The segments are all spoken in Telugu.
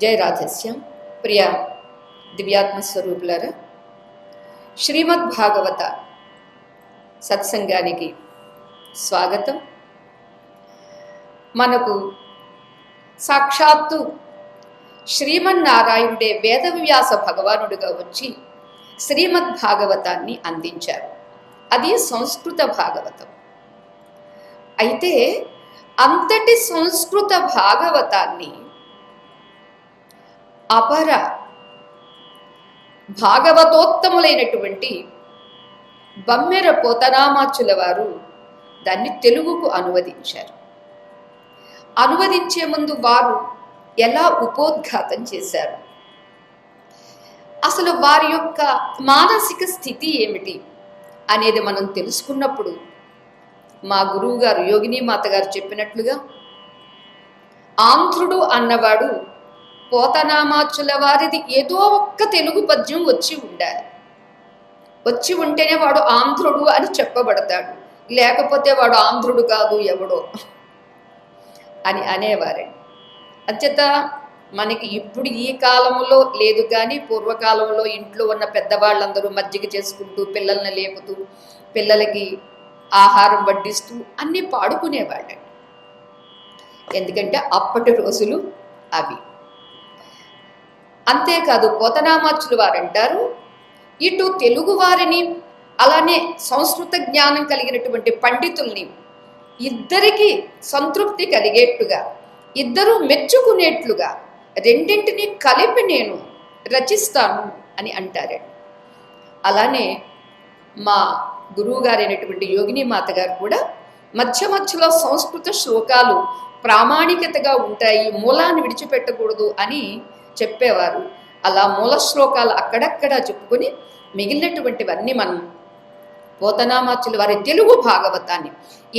జయ రాధస్యం. ప్రియ దివ్యాత్మస్వరూపులారా, శ్రీమద్ భాగవత సత్సంగానికి స్వాగతం. మనకు సాక్షాత్తు శ్రీమన్నారాయణుడే వేదవ్యాస భగవానుడిగా వచ్చి శ్రీమద్ భాగవతాన్ని అందించారు. అది సంస్కృత భాగవతం. అయితే అంతటి సంస్కృత భాగవతాన్ని అపర భాగవతోత్తములైనటువంటి బమ్మెర పోతనామాచుల వారు దాన్ని తెలుగుకు అనువదించారు. అనువదించే ముందు వారు ఎలా ఉపోద్ఘాతం చేశారు, అసలు వారి యొక్క మానసిక స్థితి ఏమిటి అనేది మనం తెలుసుకున్నప్పుడు మా గురువు గారు యోగినీమాత గారు చెప్పినట్లుగా ఆంధ్రుడు అన్నవాడు పోతనామాచుల వారిది ఏదో ఒక్క తెలుగు పద్యం వచ్చి ఉండాలి. వచ్చి ఉంటేనే వాడు ఆంధ్రుడు అని చెప్పబడతాడు, లేకపోతే వాడు ఆంధ్రుడు కాదు ఎవడో అని అనేవారండి. అంచేత మనకి ఇప్పుడు ఈ కాలంలో లేదు, కానీ పూర్వకాలంలో ఇంట్లో ఉన్న పెద్దవాళ్ళందరూ మజ్జిగ చేసుకుంటూ పిల్లల్ని లేపుతూ పిల్లలకి ఆహారం వడ్డిస్తూ అన్నీ పాడుకునేవాళ్ళండి. ఎందుకంటే అప్పటి రోజులు అవి. అంతేకాదు పోతనామాచులు వారు అంటారు, ఇటు తెలుగు వారిని అలానే సంస్కృత జ్ఞానం కలిగినటువంటి పండితుల్ని ఇద్దరికి సంతృప్తి కలిగేట్టుగా, ఇద్దరూ మెచ్చుకునేట్లుగా రెండింటినీ కలిపి నేను రచిస్తాను అని అంటారండి. అలానే మా గురువు గారైనటువంటి యోగినీమాత గారు కూడా మధ్య మధ్యలో సంస్కృత శ్లోకాలు ప్రామాణికతగా ఉంటాయి, మూలాన్ని విడిచిపెట్టకూడదు అని చెప్పేవారు. అలా మూల శ్లోకాలు అక్కడక్కడ చెప్పుకొని మిగిలినటువంటివన్నీ మనం పోతనామాచుల వారి తెలుగు భాగవతాన్ని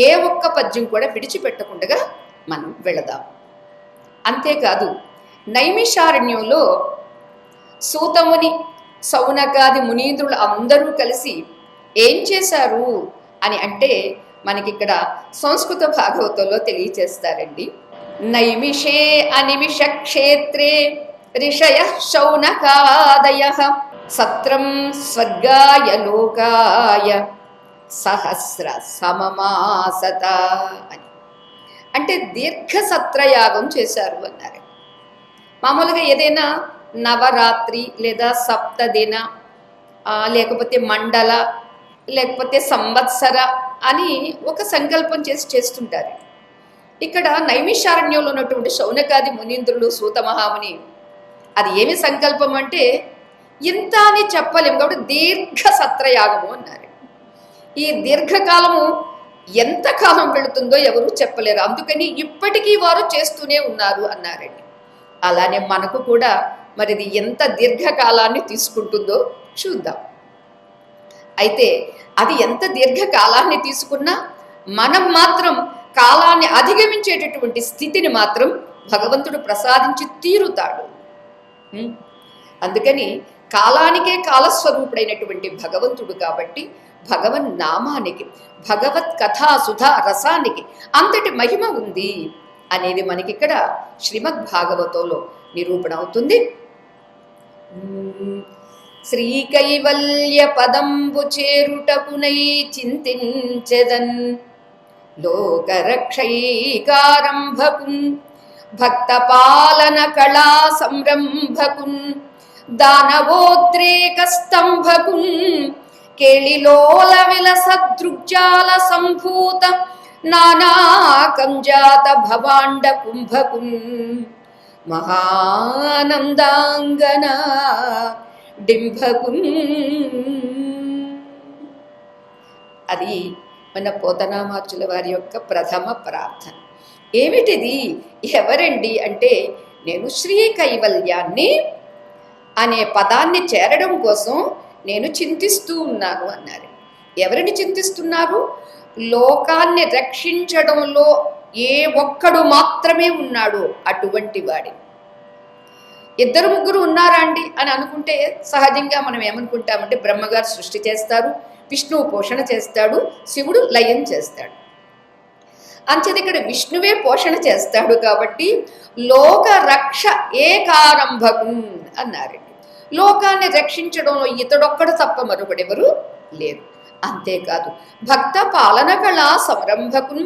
ఏ ఒక్క పద్యం కూడా విడిచిపెట్టకుండా మనం వెళదాం. అంతేకాదు నైమిషారణ్యంలో సూతముని సౌనకాది మునీంద్రులు అందరూ కలిసి ఏం చేశారు అని అంటే మనకిక్కడ సంస్కృత భాగవతంలో తెలియచేస్తారండి. నైమిషే అనిమిష క్షేత్రే ఋషయ శౌనకాదయ సత్రం స్వర్గాయ లోకాయ సహస్ర సమమాసత అని అంటే దీర్ఘ సత్రయాగం చేశారు అన్నారు. మామూలుగా ఏదైనా నవరాత్రి లేదా సప్తదిన లేకపోతే మండల లేకపోతే సంవత్సర అని ఒక సంకల్పం చేస్తుంటారు. ఇక్కడ నైమిషారణ్యంలో ఉన్నటువంటి శౌనకాది మునీంద్రులు సూత మహాముని అది ఏమి సంకల్పం అంటే ఇంత అని చెప్పలేము కాబట్టి దీర్ఘ సత్రయాగము అన్నారు. ఈ దీర్ఘకాలము ఎంత కాలం వెళుతుందో ఎవరు చెప్పలేరు, అందుకని ఇప్పటికీ వారు చేస్తూనే ఉన్నారు అన్నారండి. అలానే మనకు కూడా మరిది ఎంత దీర్ఘకాలాన్ని తీసుకుంటుందో చూద్దాం. అయితే అది ఎంత దీర్ఘకాలాన్ని తీసుకున్నా మనం మాత్రం కాలాన్ని అధిగమించేటటువంటి స్థితిని మాత్రం భగవంతుడు ప్రసాదించి తీరుతాడు. అందుకని కాలానికే కాలస్వరూపుడైనటువంటి భగవంతుడు కాబట్టి భగవన్ నామానికి భగవత్ కథా సుధా రసానికి అంతటి మహిమ ఉంది అనేది మనకిక్కడ శ్రీమద్ భాగవతంలో నిరూపణ అవుతుంది. శ్రీకైవల్య పదంబు చేరుటకునై చింతించెదన్ లోకరక్షైకారంభకున్ భక్త పాలన కళా సంరంభకున్ దానవోద్రేక స్తంభకున్ కేళిలోల విలసదృగ్జాల సంభూత నానాకంజాత భవాండ కుంభకున్ మహానందాంగన డింభకున్. అది మన పోతనామాచుల వారి యొక్క ప్రథమ ప్రార్థన. ఏమిటిది, ఎవరండి అంటే నేను శ్రీ కైవల్యాన్ని అనే పదాన్ని చేరడం కోసం నేను చింతిస్తూ ఉన్నాను అన్నారు. ఎవరిని చింతిస్తున్నారు? లోకాన్ని రక్షించడంలో ఏ ఒక్కడు మాత్రమే ఉన్నాడు అటువంటి వాడి. ఇద్దరు ముగ్గురు ఉన్నారా అండి అని అనుకుంటే సహజంగా మనం ఏమనుకుంటామంటే బ్రహ్మగారు సృష్టి చేస్తారు, విష్ణువు పోషణ చేస్తాడు, శివుడు లయం చేస్తాడు. అంచేది ఇక్కడ విష్ణువే పోషణ చేస్తాడు కాబట్టి లోక రక్ష ఏకారంభకు అన్నారండి. లోకాన్ని రక్షించడంలో ఇతడొక్కడు తప్ప మరొకడెవరు లేరు. అంతేకాదు భక్త పాలన కళా సంరంభకును,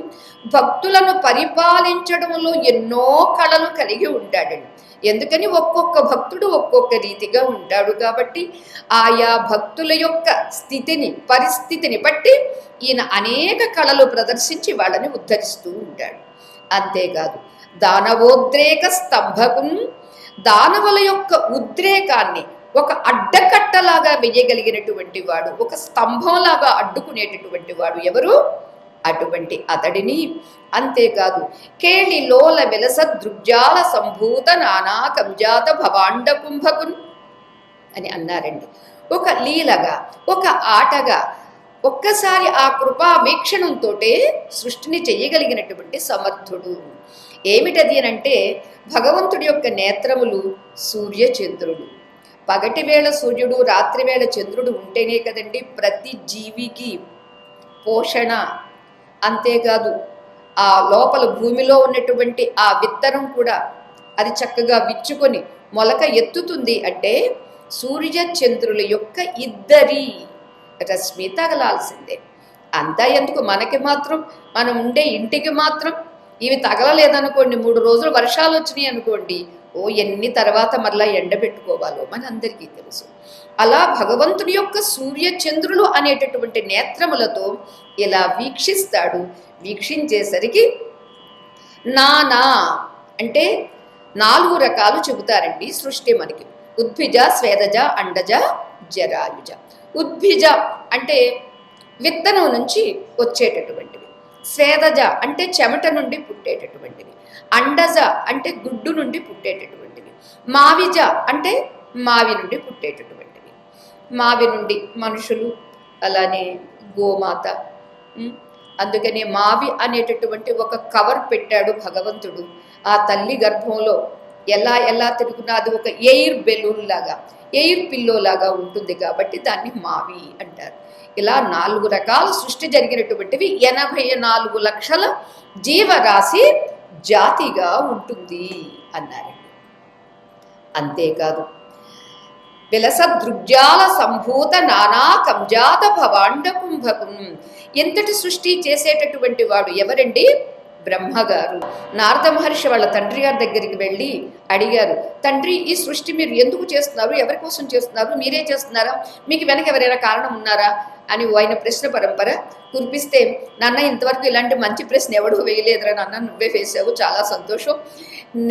భక్తులను పరిపాలించడంలో ఎన్నో కళలు కలిగి ఉంటాడండి. ఎందుకని ఒక్కొక్క భక్తుడు ఒక్కొక్క రీతిగా ఉంటాడు కాబట్టి ఆయా భక్తుల యొక్క స్థితిని పరిస్థితిని బట్టి ఈయన అనేక కళలు ప్రదర్శించి వాళ్ళని ఉద్ధరిస్తూ ఉంటాడు. అంతేకాదు దానవోద్రేక స్తంభకున్, దానవుల యొక్క ఉద్రేకాన్ని ఒక అడ్డకట్టలాగా వేయగలిగినటువంటి వాడు, ఒక స్తంభంలాగా అడ్డుకునేటటువంటి వాడు ఎవరు? అటువంటి అతడిని. అంతేకాదు కేళి లోల విలస దృగ్జాల సంభూత నానా కంజాత భవాండ కుంభకున్ అని అన్నారండి. ఒక లీలగా ఒక ఆటగా ఒక్కసారి ఆ కృపా వీక్షణంతో సృష్టిని చెయ్యగలిగినటువంటి సమర్థుడు. ఏమిటది అనంటే భగవంతుడి యొక్క నేత్రములు సూర్యచంద్రుడు. పగటి వేళ సూర్యుడు, రాత్రివేళ చంద్రుడు ఉంటేనే కదండి ప్రతి జీవికి పోషణ. అంతేకాదు ఆ లోపల భూమిలో ఉన్నటువంటి ఆ విత్తనం కూడా అది చక్కగా విచ్చుకొని మొలక ఎత్తుతుంది అంటే సూర్య చంద్రుల యొక్క ఇద్దరి రశ్మి తగలాల్సిందే. అంతా ఎందుకు, మనకి మాత్రం మనం ఉండే ఇంటికి మాత్రం ఇవి తగలలేదనుకోండి, 3 రోజులు వర్షాలు వచ్చినాయి అనుకోండి, ఎన్ని తర్వాత మరలా ఎండబెట్టుకోవాలో మనందరికీ తెలుసు. అలా భగవంతుడి యొక్క సూర్య చంద్రులు అనేటటువంటి నేత్రములతో ఇలా వీక్షిస్తాడు. వీక్షించేసరికి నానా అంటే 4 రకాలు చెబుతారండి సృష్టి మనకి. ఉద్భిజ, స్వేదజ, అండజ, జరాయుజ. ఉద్భిజ అంటే విత్తనం నుంచి వచ్చేటటువంటివి, స్వేదజ అంటే చెమట నుండి పుట్టేటటువంటివి, అండజ అంటే గుడ్డు నుండి పుట్టేటటువంటివి, మావిజ అంటే మావి నుండి పుట్టేటటువంటివి. మావి నుండి మనుషులు, అలానే గోమాత. అందుకనే మావి అనేటటువంటి ఒక కవర్ పెట్టాడు భగవంతుడు. ఆ తల్లి గర్భంలో ఎలా ఎలా తిరుగునా అది ఒక ఎయిర్ బెలూన్ లాగా, ఎయిర్ పిల్లో లాగా ఉంటుంది కాబట్టి దాన్ని మావి అంటారు. ఇలా 4 రకాల సృష్టి జరిగినటువంటివి 84 లక్షల జీవరాశి జాతిగా ఉంటుంది అన్నారండి. అంతేకాదు విలస దృగ్జాల సంభూత నానా కంజాత భవాండ కుంభకం. ఎంతటి సృష్టి చేసేటటువంటి వాడు ఎవరండి? బ్రహ్మగారు. నారద మహర్షి వాళ్ళ తండ్రి గారి దగ్గరికి వెళ్ళి అడిగారు, తండ్రి ఈ సృష్టి మీరు ఎందుకు చేస్తున్నారు, ఎవరి కోసం చేస్తున్నారు, మీరే చేస్తున్నారా, మీకు వెనక ఎవరైనా కారణం ఉన్నారా అని ఆయన ప్రశ్న పరంపర కురిపిస్తే, నాన్న ఇంతవరకు ఇలాంటి మంచి ప్రశ్న ఎవడూ వేయలేదురా నాన్న, నువ్వే వేసావు, చాలా సంతోషం.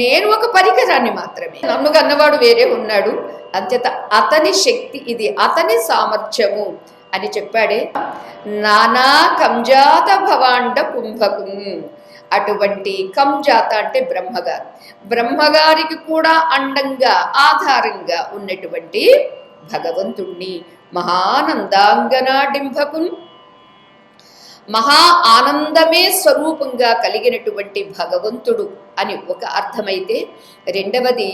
నేను ఒక పరికరాన్ని మాత్రమే, నన్ను కన్నవాడు వేరే ఉన్నాడు, అంచేత అతని శక్తి ఇది, అతని సామర్థ్యము అని చెప్పాడే. నానా కంజాత భవాండ కుంభకం. అటువంటి కంజాత అంటే బ్రహ్మగారు. బ్రహ్మగారికి కూడా అండంగా ఆధారంగా ఉన్నటువంటి భగవంతుణ్ణి మహానందాంగనాడింభకున్, మహా ఆనందమే స్వరూపంగా కలిగినటువంటి భగవంతుడు అని ఒక అర్థమైతే, రెండవది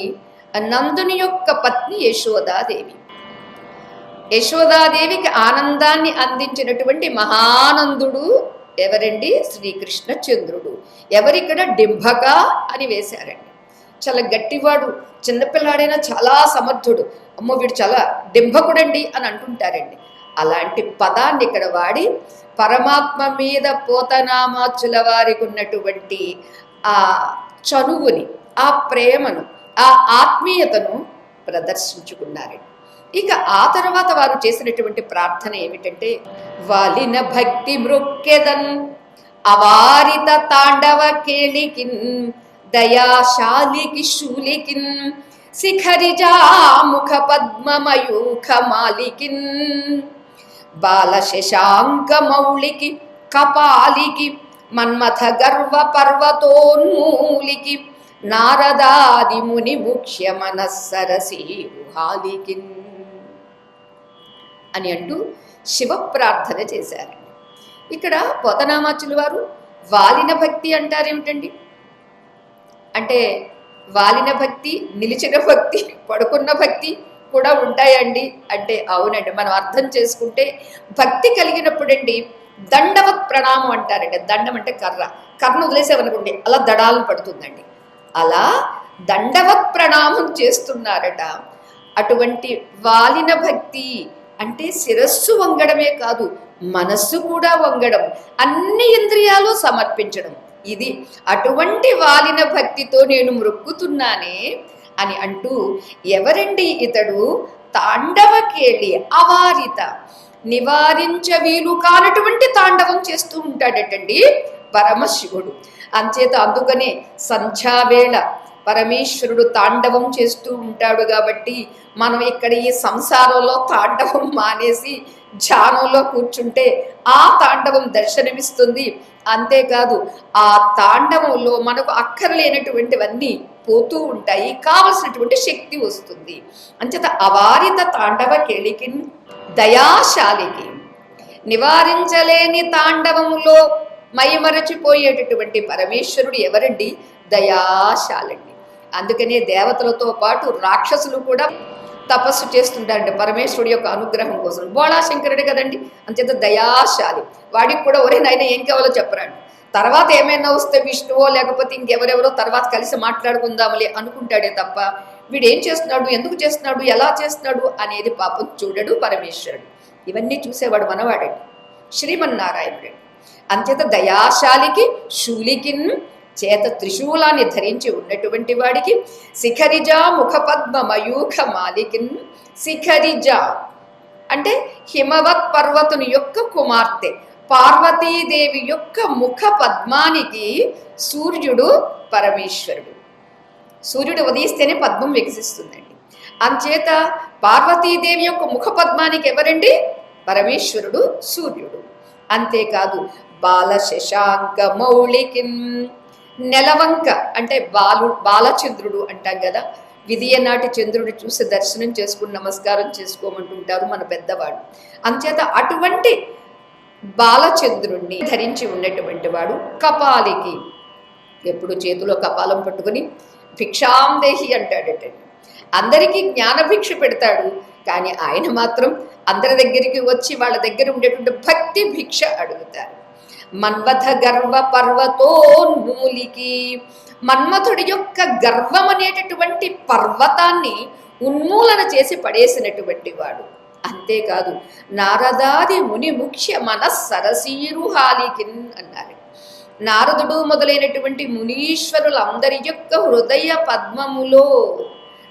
నందుని యొక్క పత్ని యశోదాదేవి. యశోదాదేవికి ఆనందాన్ని అందించినటువంటి మహానందుడు ఎవరండి? శ్రీకృష్ణచంద్రుడు. ఎవరిక్కడ డింభక అని వేశారండి. చాలా గట్టివాడు, చిన్నపిల్లాడైనా చాలా సమర్థుడు, అమ్మో వీడు చాలా డింభకుడండి అని అంటుంటారండి. అలాంటి పదాన్ని ఇక్కడ వాడి పరమాత్మ మీద పోతనామాచుల వారికి ఉన్నటువంటి ఆ చనువుని, ఆ ప్రేమను, ఆ ఆత్మీయతను ప్రదర్శించుకున్నారండి. ఇక ఆ తర్వాత వారు చేసినటువంటి ప్రార్థన ఏమిటంటే, వాలిన భక్తి మృక్కెదన్ అవారిత తాండవ కేళికిన్ దయాశాలికి శూలికిన్ శిఖరిజాముఖ పద్మమయూఖ మాలికిన్ బాల శశాంక మౌళికి కపాలికి మన్మథ గర్వ పర్వతోన్మూలికి నారదాది ముని ముఖ్య మనస్సరసీరుహాలికిన్ అని అంటూ శివ ప్రార్థన చేశారండి. ఇక్కడ పోతనామాచుల వారు వాలిన భక్తి అంటారేమిటండి అంటే, వాలిన భక్తి, నిలిచిన భక్తి, పడుకున్న భక్తి కూడా ఉంటాయండి అంటే అవునండి. మనం అర్థం చేసుకుంటే భక్తి కలిగినప్పుడండి దండవత్ ప్రణామం అంటారండి. దండం అంటే కర్ర, కర్రను వదిలేసేవనుకోండి అలా దడాలను పడుతుందండి. అలా దండవత్ ప్రణామం చేస్తున్నారట. అటువంటి వాలిన భక్తి అంటే శిరస్సు వంగడమే కాదు, మనస్సు కూడా వంగడం, అన్ని ఇంద్రియాలు సమర్పించడం. ఇది అటువంటి వాలిన భక్తితో నేను మొక్కుతున్నానే అని అంటూ, ఎవరండి ఇతడు? తాండవకేళి అవారిత, నివారించ వీలు కానటువంటి తాండవం చేస్తూ ఉంటాడటండి పరమశివుడు. అంచేత అందుకనే సంధ్యావేళ పరమేశ్వరుడు తాండవం చేస్తూ ఉంటాడు. కాబట్టి మనం ఇక్కడ ఈ సంసారంలో తాండవం మానేసి ధ్యానంలో కూర్చుంటే ఆ తాండవం దర్శనమిస్తుంది. అంతేకాదు ఆ తాండవంలో మనకు అక్కర్లేనటువంటివన్నీ పోతూ ఉంటాయి, కావలసినటువంటి శక్తి వస్తుంది. అంచేత అవారిత తాండవ కేళికి దయాశాలికి, నివారించలేని తాండవములో మైమరచిపోయేటటువంటి పరమేశ్వరుడు ఎవరండి? దయాశాలండి. అందుకనే దేవతలతో పాటు రాక్షసులు కూడా తపస్సు చేస్తుంటారండి పరమేశ్వరుడి యొక్క అనుగ్రహం కోసం. బోళాశంకరుడు కదండి, అంచేత దయాశాలి. వాడికి కూడా ఒరే నాయన ఏం కావాలో చెప్పరాడు, తర్వాత ఏమైనా వస్తే విష్ణువో లేకపోతే ఇంకెవరెవరో తర్వాత కలిసి మాట్లాడుకుందాంలే అనుకుంటాడే తప్ప వీడేం చేస్తున్నాడు, ఎందుకు చేస్తున్నాడు, ఎలా చేస్తున్నాడు అనేది పాపం చూడడు పరమేశ్వరుడు. ఇవన్నీ చూసేవాడు మనవాడండి, శ్రీమన్నారాయణుడు. అంచేత దయాశాలికి, శూలికిన్ చేత త్రిశూలాన్ని ధరించి ఉన్నటువంటి వాడికి, శిఖరిజ ముఖపద్మ మయూఖ మాలికిన్, శిఖరిజ అంటే హిమవత్ పర్వతుని యొక్క కుమార్తె పార్వతీదేవి యొక్క ముఖ పద్మానికి సూర్యుడు పరమేశ్వరుడు. సూర్యుడు ఉదయిస్తేనే పద్మం వికసిస్తుందండి. అంచేత పార్వతీదేవి యొక్క ముఖ పద్మానికి ఎవరండి? పరమేశ్వరుడు, సూర్యుడు. అంతేకాదు బాల శశాంక మౌళికిన్, నెలవంక అంటే బాలచంద్రుడు అంటాం కదా, విధియ నాటి చంద్రుడు చూసి దర్శనం చేసుకుని నమస్కారం చేసుకోమంటుంటారు మన పెద్దవాడు. అంచేత అటువంటి బాలచంద్రుణ్ణి ధరించి ఉన్నటువంటి వాడు. కపాలికి, ఎప్పుడు చేతిలో కపాలం పట్టుకుని భిక్షాందేహి అంటాడట. అందరికీ జ్ఞానభిక్ష పెడతాడు, కానీ ఆయన మాత్రం అందరి దగ్గరికి వచ్చి వాళ్ళ దగ్గర ఉండేటువంటి భక్తి భిక్ష అడుగుతారు. మన్మథ గర్వ పర్వతోన్మూలికి, మన్మథుడి యొక్క గర్వం అనేటటువంటి పర్వతాన్ని ఉన్మూలన చేసి పడేసినటువంటి వాడు. అంతేకాదు నారదాది ముని ముఖ్య మనస్సరసీరుహాలికిన్ అన్నారు. నారదుడు మొదలైనటువంటి మునీశ్వరులందరి యొక్క హృదయ పద్మములో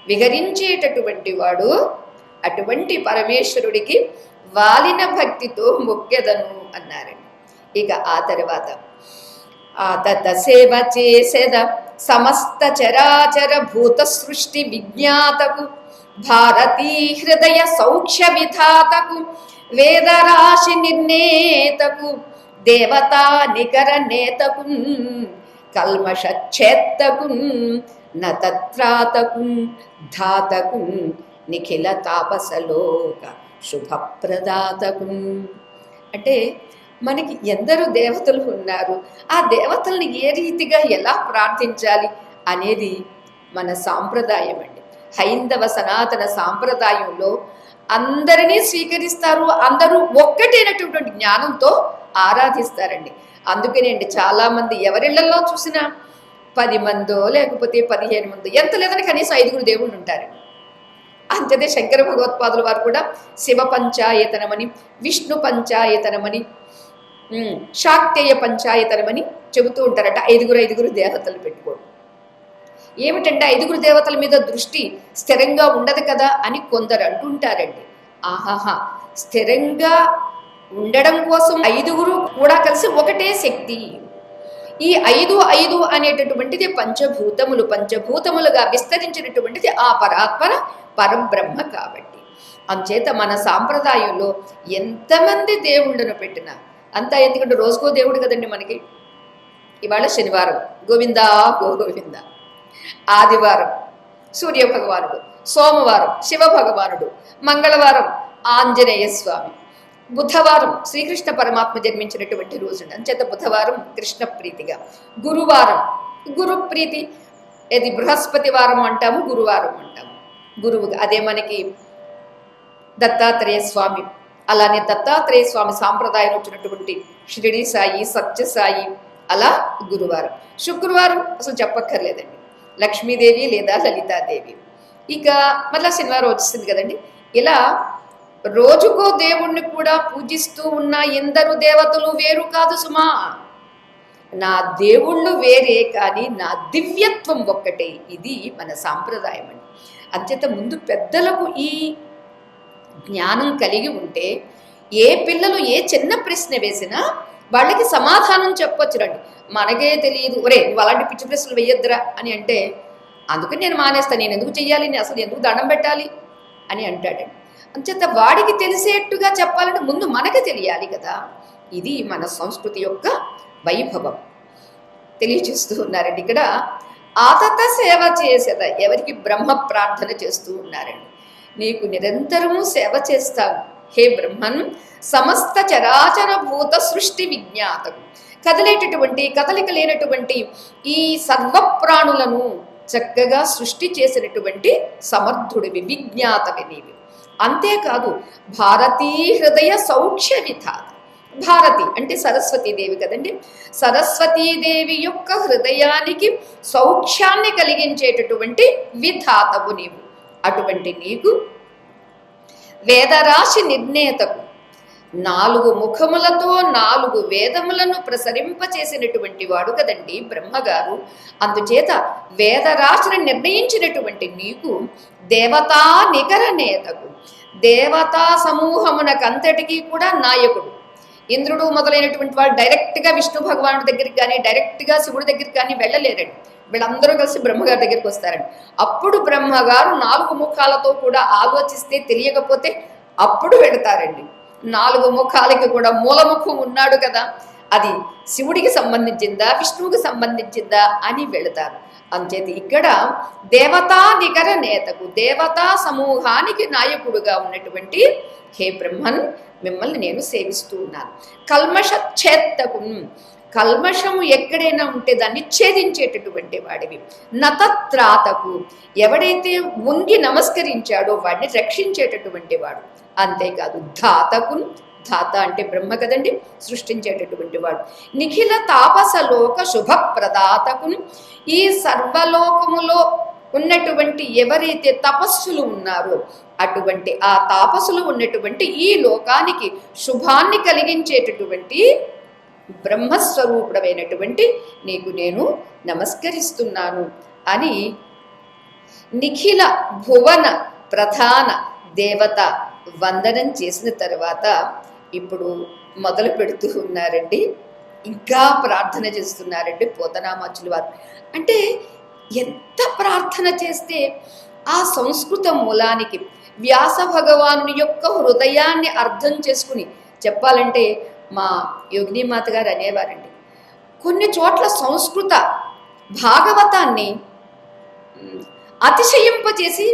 విహరించేటటువంటి వాడు. అటువంటి పరమేశ్వరుడికి వాలిన భక్తితో మొక్కెదను అన్నారండి. ఇక ఆ తర్వాత ఆతత సేవ చేసేద సమస్త చరాచర భూత సృష్టి విజ్ఞాతకు, భారతీ హృదయ సౌఖ్య విధాతకు, వేదరాశి నిర్ణేతకు, దేవతా నికర నేతకు, కల్మషచ్ఛేత్తకు, నతత్రాతకు, ధాతకు, నిఖిల తాపసలోక శుభప్రదాతకు. అంటే మనకి ఎందరో దేవతలు ఉన్నారు, ఆ దేవతల్ని ఏ రీతిగా ఎలా ప్రార్థించాలి అనేది మన సాంప్రదాయం అండి. హైందవ సనాతన సాంప్రదాయంలో అందరినీ స్వీకరిస్తారు, అందరూ ఒక్కటైనటువంటి జ్ఞానంతో ఆరాధిస్తారండి. అందుకనే అండి చాలామంది ఎవరిళ్లలో చూసినా 10 మందో లేకపోతే 15 మందో, ఎంత లేదని కనీసం 5 దేవుళ్ళు ఉంటారండి. అంతేదే శంకర భగవత్పాదుల వారు కూడా శివ పంచాయతనమని, విష్ణు పంచాయతనమని, శాక్తేయ పంచాయతనమని చెబుతూ ఉంటారట. 5 దేవతలు పెట్టుకోండి. ఏమిటంటే 5 దేవతల మీద దృష్టి స్థిరంగా ఉండదు కదా అని కొందరు అంటుంటారండి. ఆహాహా, స్థిరంగా ఉండడం కోసం 5 కూడా కలిసి ఒకటే శక్తి. ఈ 5 అనేటటువంటిది పంచభూతములు, పంచభూతములుగా విస్తరించినటువంటిది ఆ పరాత్పర పరబ్రహ్మ. కాబట్టి అంచేత మన సాంప్రదాయంలో ఎంతమంది దేవుళ్ళను పెట్టినా అంతా, ఎందుకంటే రోజుకో దేవుడు కదండి మనకి. ఇవాళ శనివారం గోవిందా గోవింద, ఆదివారం సూర్య భగవానుడు, సోమవారం శివ భగవానుడు, మంగళవారం ఆంజనేయ స్వామి, బుధవారం శ్రీకృష్ణ పరమాత్మ జన్మించినటువంటి రోజు. అంచేత బుధవారం కృష్ణ ప్రీతిగా, గురువారం గురు ప్రీతి, ఇది బృహస్పతి వారం అంటాము, గురువారం అంటాము గురువుగా. అదే మనకి దత్తాత్రేయ స్వామి అలానే దత్తాత్రేయ స్వామి సాంప్రదాయం వచ్చినటువంటి షిరిడి సాయి, సత్యసాయి, అలా గురువారం. శుక్రవారం అసలు చెప్పక్కర్లేదండి, లక్ష్మీదేవి లేదా లలితాదేవి. ఇక మళ్ళీ శనివారం వచ్చింది కదండి. ఇలా రోజుకో దేవుణ్ణి కూడా పూజిస్తూ ఉన్న ఎందరు దేవతలు వేరు కాదు సుమా. నా దేవుళ్ళు వేరే కానీ నా దివ్యత్వం ఒక్కటే. ఇది మన సాంప్రదాయం అండి. అంచేత ముందు పెద్దలకు ఈ జ్ఞానం కలిగి ఉంటే ఏ పిల్లలు ఏ చిన్న ప్రశ్న వేసినా వాళ్ళకి సమాధానం చెప్పొచ్చు రండి. మనకే తెలియదు, ఒరే నువ్వు అలాంటి పిచ్చి ప్రశ్నలు వేయొద్దురా అని అంటే, అందుకని నేను మానేస్తాను, నేను ఎందుకు చెయ్యాలి, నేను అసలు ఎందుకు దండం పెట్టాలి అని అంటాడండి. అంచేత వాడికి తెలిసేట్టుగా చెప్పాలంటే ముందు మనకి తెలియాలి కదా. ఇది మన సంస్కృతి యొక్క వైభవం తెలియచేస్తూ ఉన్నారండి. ఇక్కడ ఆతత సేవ చేసేద, ఎవరికి బ్రహ్మ ప్రార్థన చేస్తూ ఉన్నారండి. నీకు నిరంతరము సేవ చేస్తావు హే బ్రహ్మన్, సమస్త చరాచర భూత సృష్టి విజ్ఞాతకు, కదిలేటటువంటి కదలిక లేనటువంటి ఈ సర్వప్రాణులను చక్కగా సృష్టి చేసినటువంటి సమర్థుడివి, విజ్ఞాతవి నీవి. అంతేకాదు భారతీ హృదయ సౌఖ్య విధాత, భారతి అంటే సరస్వతీదేవి కదండి. సరస్వతీదేవి యొక్క హృదయానికి సౌఖ్యాన్ని కలిగించేటటువంటి విధాతవు నీవు. అటువంటి నీకు వేదరాశి నిర్ణేతకు, 4 ముఖములతో 4 వేదములను ప్రసరింపచేసినటువంటి వాడు కదండి బ్రహ్మగారు. అందుచేత వేదరాశిని నిర్ణయించినటువంటి నీకు దేవతా నికర నేతకు, దేవతా సమూహమునకంతటికీ కూడా నాయకుడు. ఇంద్రుడు మొదలైనటువంటి వాడు డైరెక్ట్గా విష్ణు భగవానుడి దగ్గరికి కానీ డైరెక్ట్గా శివుడి దగ్గరికి కానీ వెళ్ళలేరండి. వీళ్ళందరూ కలిసి బ్రహ్మగారి దగ్గరికి వస్తారండి. అప్పుడు బ్రహ్మగారు 4 ముఖాలతో కూడా ఆలోచిస్తే తెలియకపోతే అప్పుడు వెళతారండి. 4 ముఖాలకి కూడా మూలముఖం ఉన్నాడు కదా, అది శివుడికి సంబంధించిందా విష్ణువుకి సంబంధించిందా అని వెళతారు. అంచేత ఇక్కడ దేవతా నికర నేతకు, దేవతా సమూహానికి నాయకుడుగా ఉన్నటువంటి హే బ్రహ్మన్, మిమ్మల్ని నేను సేవిస్తూ ఉన్నాను. కల్మష ఛేత్తకు, కల్మషము ఎక్కడైనా ఉంటే దాన్ని ఛేదించేటటువంటి వాడివి. నతత్రాతకు, ఎవడైతే వంగి నమస్కరించాడో వాడిని రక్షించేటటువంటి వాడు. అంతేకాదు ధాతకు, ధాత అంటే బ్రహ్మ కదండి, సృష్టించేటటువంటి వాడు. నిఖిల తాపసలోక శుభప్రదాతకు, ఈ సర్వలోకములో ఉన్నటువంటి ఎవరైతే తపస్సులు ఉన్నారో అటువంటి ఆ తాపసులు ఉన్నటువంటి ఈ లోకానికి శుభాన్ని కలిగించేటటువంటి బ్రహ్మస్వరూపుడమైనటువంటి నీకు నేను నమస్కరిస్తున్నాను అని నిఖిల భువన ప్రధాన దేవత వందనం చేసిన తర్వాత ఇప్పుడు మొదలు పెడుతూ ఉన్నారండి. ఇంకా ప్రార్థన చేస్తున్నారండి పోతనామాచుల వారు. అంటే ఎంత ప్రార్థన చేస్తే ఆ సంస్కృత మూలానికి వ్యాస భగవానుని యొక్క హృదయాన్ని అర్థం చేసుకుని చెప్పాలంటే మా యోగినీమాత గారు అనేవారండి, కొన్ని చోట్ల సంస్కృత భాగవతాన్ని అతిశయింపచేసి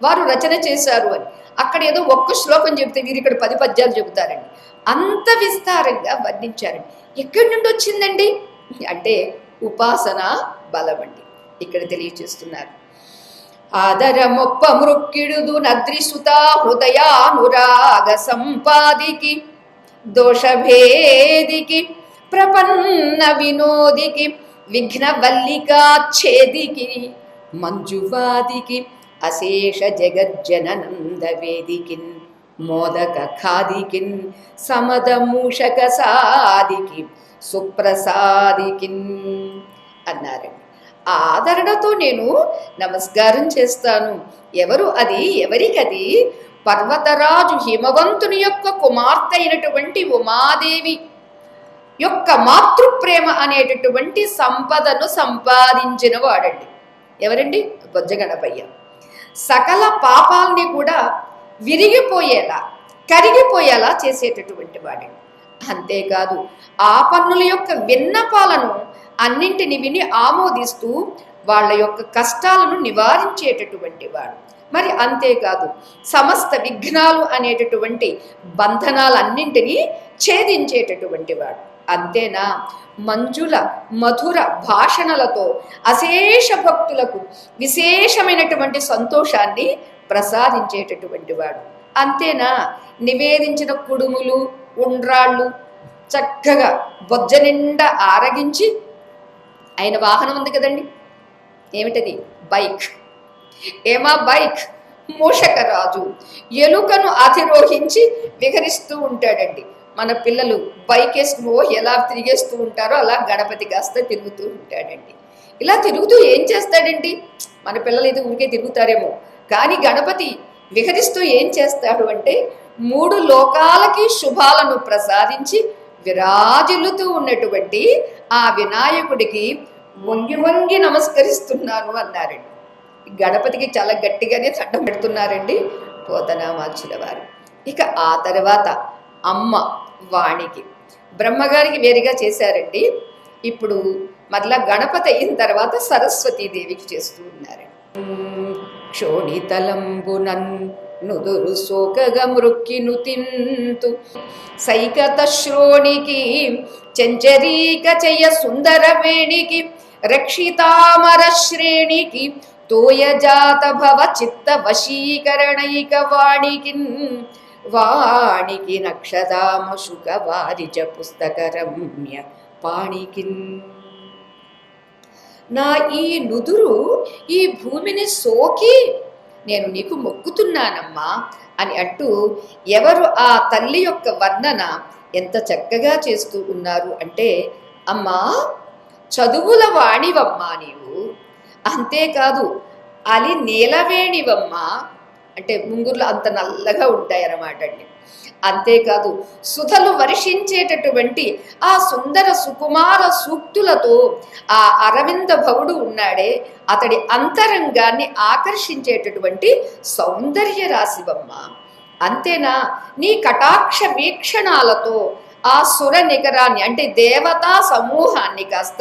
వారు రచన చేశారు అని. అక్కడ ఏదో ఒక్క శ్లోకం చెబితే వీరు ఇక్కడ 10 పద్యాలు చెబుతారండి. అంత విస్తారంగా వర్ణించారండి. ఎక్కడి నుండి వచ్చిందండి అంటే ఉపాసన బలం అండి. ఇక్కడ తెలియచేస్తున్నారు. ఆదరమొప్ప మృక్కిడుదు నద్రిసుత హృదయానురాగ సంపాదికి, దోషభేదికి, ప్రపన్న వినోదికి, విఘ్నవల్లికాచ్ఛేదికి, మంజువాదికి, అశేష జగజ్జననంద వేదికిన్, మోదక ఖాదికిన్, సమద మూషక సాదికి, సుప్రసాదికిన్ అన్నారండి. ఆదరణతో నేను నమస్కారం చేస్తాను. ఎవరు అది, ఎవరికది? పర్వతరాజు హిమవంతుని యొక్క కుమార్తె అయినటువంటి ఉమాదేవి యొక్క మాతృప్రేమ అనేటటువంటి సంపదను సంపాదించిన వాడండి. ఎవరండి? బొజ్జగణపయ్య. సకల పాపాల్ని కూడా విరిగిపోయేలా కరిగిపోయేలా చేసేటటువంటి వాడండి. అంతేకాదు ఆ పన్నుల యొక్క విన్నపాలను అన్నింటిని విని ఆమోదిస్తూ వాళ్ళ యొక్క కష్టాలను నివారించేటటువంటి వాడు. మరి అంతేకాదు సమస్త విఘ్నాలు అనేటటువంటి బంధనాలన్నింటినీ ఛేదించేటటువంటి వాడు. అంతేనా, మంజుల మధుర భాషణలతో అశేష భక్తులకు విశేషమైనటువంటి సంతోషాన్ని ప్రసాదించేటటువంటి వాడు. అంతేనా, నివేదించిన కుడుములు ఉండ్రాళ్ళు చక్కగా బొజ్జ నిండా ఆరగించి, ఆయన వాహనం ఉంది కదండి, ఏమిటది, బైక్. ఏమా బైక్, మూషకరాజు ఎలుకను అధిరోహించి విహరిస్తూ ఉంటాడండి. మన పిల్లలు బైక్ వేసుకుని ఎలా తిరిగేస్తూ ఉంటారో అలా గణపతి కాస్త తిరుగుతూ ఉంటాడండి. ఇలా తిరుగుతూ ఏం చేస్తాడండి, మన పిల్లలు ఇది ఊరికే తిరుగుతారేమో, కానీ గణపతి విహరిస్తూ ఏం చేస్తాడు అంటే 3 లోకాలకి శుభాలను ప్రసాదించి విరాజిల్లుతూ ఉన్నటువంటి ఆ వినాయకుడికి వంగి వంగి నమస్కరిస్తున్నాను అన్నారండి. గణపతికి చాలా గట్టిగానే దండం పెడుతున్నారండి పోతనామాచుల వారు. ఇక ఆ తర్వాత అమ్మ వాణికి బ్రహ్మగారికి వేరుగా చేశారండి. ఇప్పుడు మరలా గణపతి అయిన తర్వాత సరస్వతీదేవికి చేస్తూ ఉన్నారండి. క్షోణితలంబునన్ నుదురు సోకగా మృక్కిను తింతు సైకత శ్రోణికి చెంచరీక చెయ్య సుందర వేణికి రక్షితామర శ్రేణికి తోయజాత భవ చిత్త వశీకరణైక వాణికి నక్షదామ శుక వారిజ పుస్తక రమ్య పాణికిన్. నా ఈ నుదురు ఈ భూమిని సోకి నేను నీకు మొక్కుతున్నానమ్మా అని అంటూ ఎవరు ఆ తల్లి యొక్క వర్ణన ఎంత చక్కగా చేస్తూ ఉన్నారు అంటే, అమ్మా చదువుల వాణివమ్మా నీవు, అంతేకాదు అలి నీలవేణివమ్మా, అంటే ముంగుర్లు అంత నల్లగా ఉంటాయన్నమాట అండి. అంతేకాదు సుధలు వర్షించేటటువంటి ఆ సుందర సుకుమార సూక్తులతో ఆ అరవింద భవుడు ఉన్నాడే, అతడి అంతరంగాన్ని ఆకర్షించేటటువంటి సౌందర్య రాశివమ్మ. అంతేనా, నీ కటాక్ష వీక్షణాలతో ఆ సుర నికరాన్ని అంటే దేవతా సమూహాన్ని కాస్త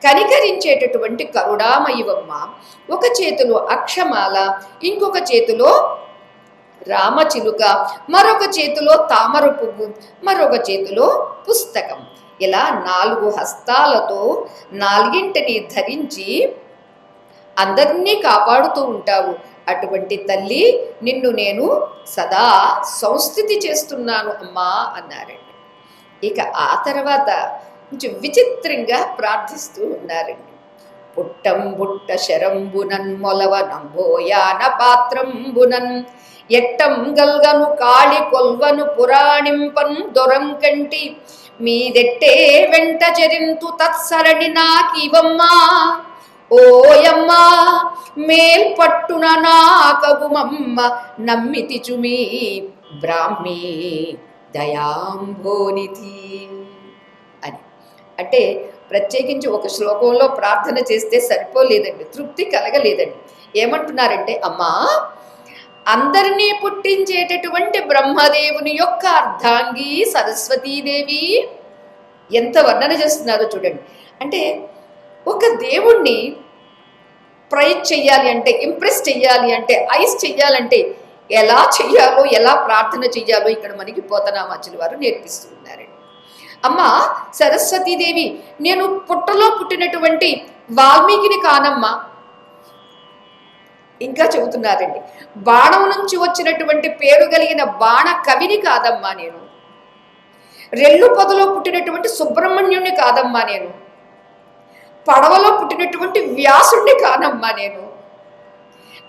కనికరించేటటువంటి కరుణామయివమ్మ. ఒక చేతిలో అక్షమాల, ఇంకొక చేతిలో రామచిలుక, మరొక చేతిలో తామర పువ్వు, మరొక చేతిలో పుస్తకం. ఇలా 4 హస్తాలతో 4ంటిని ధరించి అందరినీ కాపాడుతూ ఉంటావు. అటువంటి తల్లి నిన్ను నేను సదా సంస్థితి చేస్తున్నాను అమ్మా అన్నారండి. ఇక ఆ తర్వాత కొంచెం విచిత్రంగా ప్రార్థిస్తూ ఉన్నారండి. పుట్టం బుట్ట శరంబునన్ మొలవ నంబోయాన పాత్రంబునన్ ఎట్టం గల్గను కాళి కొల్వను పురాణింపన్ దొరంకంటి మీదెట్టే వెంట చరింతు తత్సరణి నాకివమ్మా ఓయమ్మా మేల్పట్టున నాకగుమమ్మ నమ్మితి చుమీ బ్రాహ్మీ దయాంభోనిధి అని. అంటే ప్రత్యేకించి ఒక శ్లోకంలో ప్రార్థన చేస్తే సరిపోలేదండి, తృప్తి కలగలేదండి. ఏమంటున్నారంటే, అమ్మా అందరినీ పుట్టించేటటువంటి బ్రహ్మదేవుని యొక్క అర్ధాంగి సరస్వతీదేవి, ఎంత వర్ణన చేస్తున్నారో చూడండి. అంటే ఒక దేవుణ్ణి ప్రైజ్ చెయ్యాలి అంటే, ఇంప్రెస్ చెయ్యాలి అంటే, ఐస్ చెయ్యాలంటే ఎలా చెయ్యాలో, ఎలా ప్రార్థన చెయ్యాలో ఇక్కడ మనకి పోతనామాచుల వారు నేర్పిస్తూ ఉన్నారండి. అమ్మ సరస్వతీదేవి, నేను పుట్టలో పుట్టినటువంటి వాల్మీకిని కానమ్మా. ఇంకా చెబుతున్నారండి, బాణం నుంచి వచ్చినటువంటి పేరు కలిగిన బాణ కవిని కాదమ్మా నేను. రెల్లు పొదలో పుట్టినటువంటి సుబ్రహ్మణ్యుణ్ణి కాదమ్మా నేను. పడవలో పుట్టినటువంటి వ్యాసుణ్ణి కానమ్మా నేను.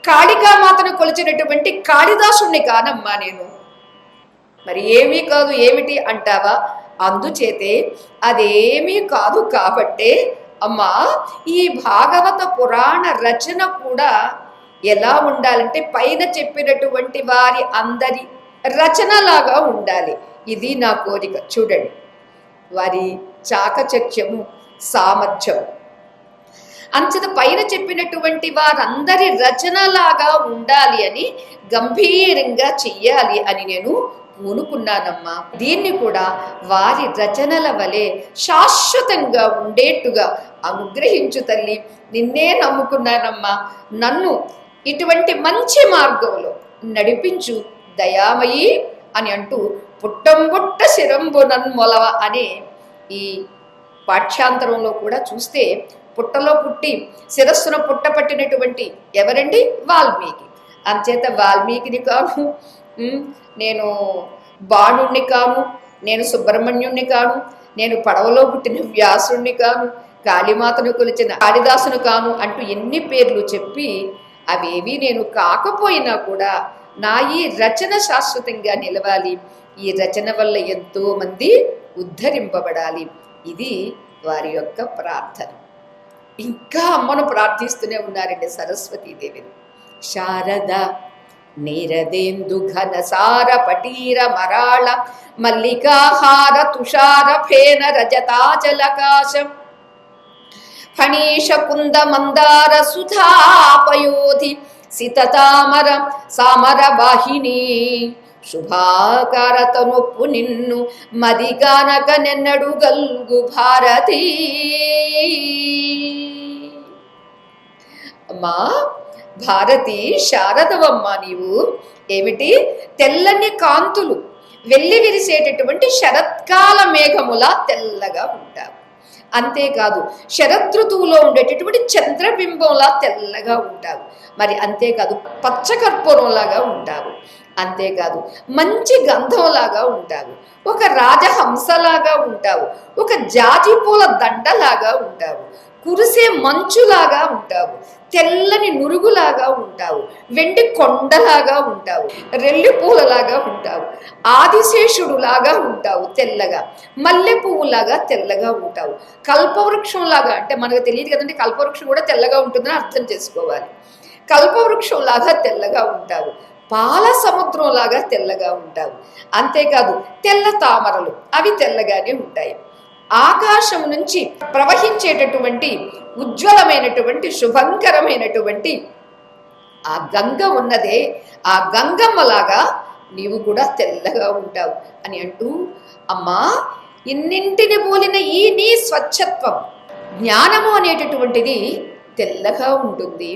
కాళికామాతను కొలిచినటువంటి కాళిదాసుణ్ణి కానమ్మా నేను. మరి ఏమీ కాదు ఏమిటి అంటావా? అందుచేతే అదేమీ కాదు కాబట్టే అమ్మా ఈ భాగవత పురాణ రచన కూడా ఎలా ఉండాలంటే పైన చెప్పినటువంటి వారి అందరి రచనలాగా ఉండాలి. ఇది నా కోరిక. చూడండి వారి చాకచక్యము, సామర్థ్యము. అంచేత పైన చెప్పినటువంటి వారందరి రచనలాగా ఉండాలి అని, గంభీరంగా చెయ్యాలి అని నేను పూనుకున్నానమ్మా. దీన్ని కూడా వారి రచనల వలె శాశ్వతంగా ఉండేట్టుగా అనుగ్రహించు తల్లి. నిన్నే నమ్ముకున్నానమ్మా, నన్ను ఇటువంటి మంచి మార్గంలో నడిపించు దయామయి అని అంటూ పుట్టంబుట్ట శిరంబునన్ మొలవ అనే ఈ పాఠ్యాంతరంలో కూడా చూస్తే పుట్టలో పుట్టి శిరస్సున పుట్టపట్టినటువంటి ఎవరండి? వాల్మీకి. అంచేత వాల్మీకిని కాను, నేను బాణుణ్ణి కాను, నేను సుబ్రహ్మణ్యుణ్ణి కాను, నేను పడవలో పుట్టిన వ్యాసుణ్ణి కాను, కాళీమాతను కొలిచిన కాళిదాసును కాను అంటూ ఎన్ని పేర్లు చెప్పి అవేవి నేను కాకపోయినా కూడా నా ఈ రచన శాశ్వతంగా నిలవాలి, ఈ రచన వల్ల ఎంతో మంది ఉద్ధరింపబడాలి. ఇది వారి యొక్క ప్రార్థన. ఇంకా అమ్మను ప్రార్థిస్తూనే ఉన్నారండి సరస్వతీదేవిని. శారద నీరదేందు ఘన సార పటీర మరాళ మల్లికాహార తుషార ఫేన రజతాచలకాశం ఫణీష కుంద మందార సుధాపయోధి సితతామర సామర వాహిని శుభాకారతనొప్పు నిన్ను మదిగానక నెన్నడు గల్గు భారతి. అమ్మా భారతి, శారదవమ్మ, నీవు ఏమిటి తెల్లని కాంతులు వెళ్ళి విరిసేటటువంటి శరత్కాల మేఘములా తెల్లగా ఉంటావు. అంతేకాదు శరదృతువులో ఉండేటటువంటి చంద్రబింబంలా తెల్లగా ఉంటావు. మరి అంతేకాదు పచ్చకర్పూరంలాగా ఉంటావు. అంతేకాదు మంచి గంధంలాగా ఉంటావు. ఒక రాజహంసలాగా ఉంటావు. ఒక జాజి పూల దండలాగా ఉంటావు. కురిసే మంచులాగా ఉంటావు. తెల్లని నురుగులాగా ఉంటావు. వెండి కొండలాగా ఉంటావు. రెల్లి పూలలాగా ఉంటావు. ఆదిశేషుడులాగా ఉంటావు తెల్లగా. మల్లె పువ్వులాగా తెల్లగా ఉంటావు. కల్పవృక్షంలాగా, అంటే మనకు తెలియదు కదండి, కల్పవృక్షం కూడా తెల్లగా ఉంటుందని అర్థం చేసుకోవాలి. కల్పవృక్షంలాగా తెల్లగా ఉంటావు. పాల సముద్రంలాగా తెల్లగా ఉంటావు. అంతేకాదు తెల్ల తామరలు, అవి తెల్లగానే ఉంటాయి. ఆకాశం నుంచి ప్రవహించేటటువంటి ఉజ్వలమైనటువంటి శుభంకరమైనటువంటి ఆ గంగ ఉన్నదే, ఆ గంగమ్మలాగా నీవు కూడా తెల్లగా ఉంటావు అని అంటూ, అమ్మా ఇన్నింటిని పోలిన ఈ నీ స్వచ్ఛత్వం, జ్ఞానము అనేటటువంటిది తెల్లగా ఉంటుంది.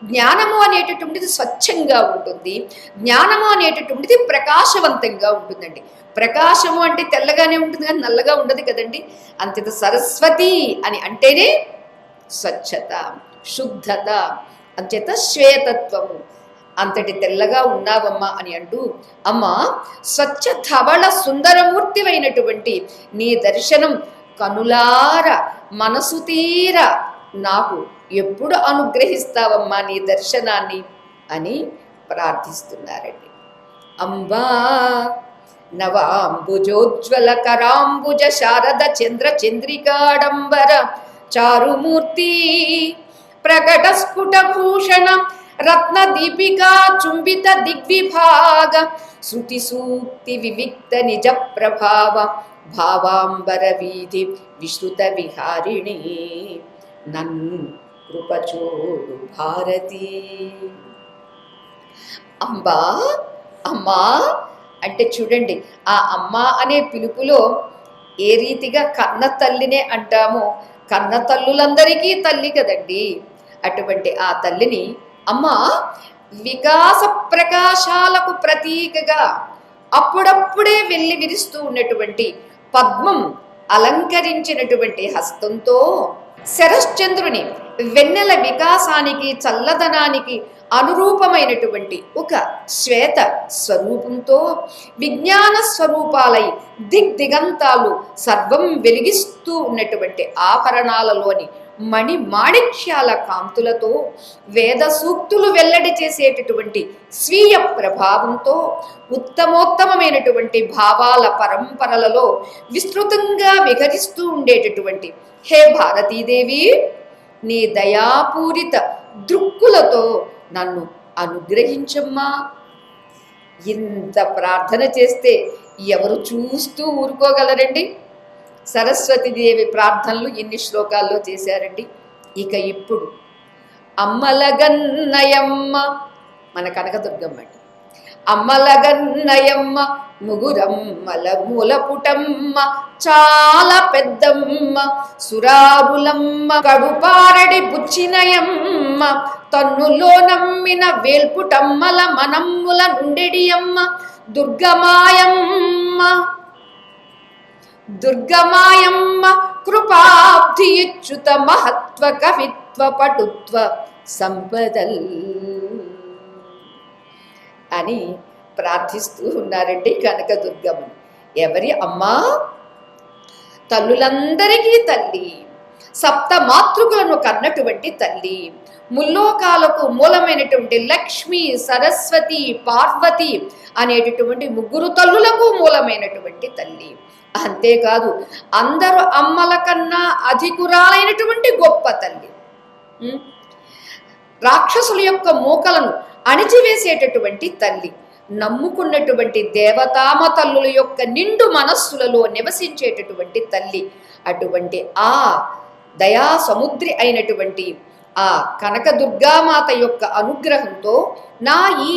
జ్ఞానము అనేటటువంటిది స్వచ్ఛంగా ఉంటుంది. జ్ఞానము అనేటటువంటిది ప్రకాశవంతంగా ఉంటుందండి. ప్రకాశము అంటే తెల్లగానే ఉంటుంది కానీ నల్లగా ఉండదు కదండి. అంతేత సరస్వతి అని అంటేనే స్వచ్ఛత, శుద్ధత, అంచేత శ్వేతత్వము. అంతటి తెల్లగా ఉన్నావమ్మా అని అంటూ, అమ్మ స్వచ్ఛ ధవళ సుందరమూర్తివైనటువంటి నీ దర్శనం కనులార మనసు తీర నాకు ఎప్పుడు అనుగ్రహిస్తావమ్మా నీ దర్శనాన్ని అని ప్రార్థిస్తున్నారండి. అంబా నవాంబుజోజ్వల కరాంబుజ శారద చంద్ర చంద్రికాడంబర చారుమూర్తి ప్రకట స్ఫుట భూషణ రత్న దీపికా చుంబిత దిగ్విభాగ శృతి సూక్తి వివిక్త నిజ ప్రభావ భావాంబర వీధి విశ్రుత విహారిణి నన్ను కృపచోడు భారతి. అంబా అమ్మా అంటే చూడండి, ఆ అమ్మ అనే పిలుపులో ఏ రీతిగా కన్న తల్లినే అంటామో, కన్న తల్లులందరికీ తల్లి కదండి. అటువంటి ఆ తల్లిని అమ్మ వికాస ప్రకాశాలకు ప్రతీకగా అప్పుడప్పుడే వెళ్ళి విరుస్తూ ఉన్నటువంటి పద్మం అలంకరించినటువంటి హస్తంతో శరశ్చంద్రుని వెన్నెల వికాసానికి చల్లదనానికి అనురూపమైనటువంటి ఒక శ్వేత స్వరూపంతో విజ్ఞాన స్వరూపాలై దిగ్దిగంతాలు సర్వం వెలిగిస్తూ ఉన్నటువంటి ఆభరణాలలోని మణి మాణిక్యాల కాంతులతో వేద సూక్తులు వెల్లడి చేసేటటువంటి స్వీయ ప్రభావంతో ఉత్తమోత్తమైనటువంటి భావాల పరంపరలలో విస్తృతంగా విహరిస్తూ ఉండేటటువంటి హే భారతీదేవి, నీ దయాపూరిత దృక్కులతో నన్ను అనుగ్రహించమ్మా. ఇంత ప్రార్థన చేస్తే ఎవరు చూస్తూ ఊరుకోగలరండి? సరస్వతీదేవి ప్రార్థనలు ఇన్ని శ్లోకాల్లో చేశారండి. ఇక ఇప్పుడు అమ్మలగన్నయమ్మ, మన కనకదుర్గమ్మ అండి. అమ్మలగన్నయమ్మ ముగురమ్మల మూలపుటమ్మ చాలా పెద్దమ్మ సురాబులమ్మ కడుపారడి బుచ్చినయమ్మ తన్నులో నమ్మిన వేల్పుటమ్మల మనమ్ముల నుండెడియమ్మ దుర్గమాయమ్మ. దుర్గమాయమ్మ కృపాబ్ధి ఇచ్చుత మహత్వ కవిత్వ పటుత్వ సంపదల్ అని ప్రార్థిస్తూ ఉన్నారండి కనకదుర్గమ్మని. ఎవరి అమ్మా? తల్లులందరికీ తల్లి, సప్త మాతృకులను కన్నటువంటి తల్లి, ముల్లోకాలకు మూలమైనటువంటి లక్ష్మి, సరస్వతి, పార్వతి అనేటటువంటి ముగ్గురు తల్లులకు మూలమైనటువంటి తల్లి. అంతేకాదు అందరు అమ్మల కన్నా అధికురాలైనటువంటి గొప్ప తల్లి. రాక్షసుల యొక్క మూకలను అణిచివేసేటటువంటి తల్లి, నమ్ముకున్నటువంటి దేవతామ తల్లుల యొక్క నిండు మనస్సులలో నివసించేటటువంటి తల్లి. అటువంటి ఆ దయా సముద్రి అయినటువంటి ఆ కనకదుర్గామాత యొక్క అనుగ్రహంతో నా ఈ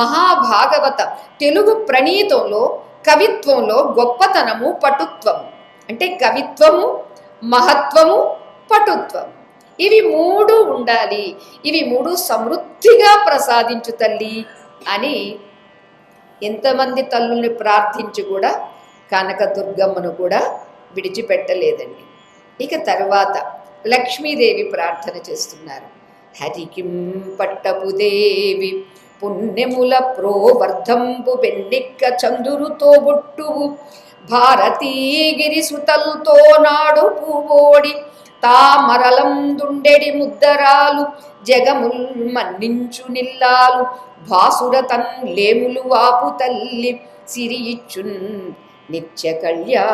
మహాభాగవత తెలుగు ప్రణీతంలో కవిత్వంలో గొప్పతనము, పటుత్వము, అంటే కవిత్వము, మహత్వము, పటుత్వము, ఇవి మూడు ఉండాలి, ఇవి మూడు సమృద్ధిగా ప్రసాదించు తల్లి అని ఎంతమంది తల్లుల్ని ప్రార్థించి కూడా కనకదుర్గమ్మను కూడా విడిచిపెట్టలేదండి. ఇక తరువాత లక్ష్మీదేవి ప్రార్థన చేస్తున్నారు. హరికిం పట్టపుదేవి పుణ్యముల ప్రోవర్ధంబు వెన్నెక్క చందురుతో బొట్టువు భారతీగిరి సుతల్తో నాడు పూవోడి తామరలందుండెడి ముద్దరాలు జగముల్ మన్నించు నిల్లాలు భాసుర తన్ లేములు వాపు తల్లి సిరి ఇచ్చున్ నిత్య కళ్యాణముల్.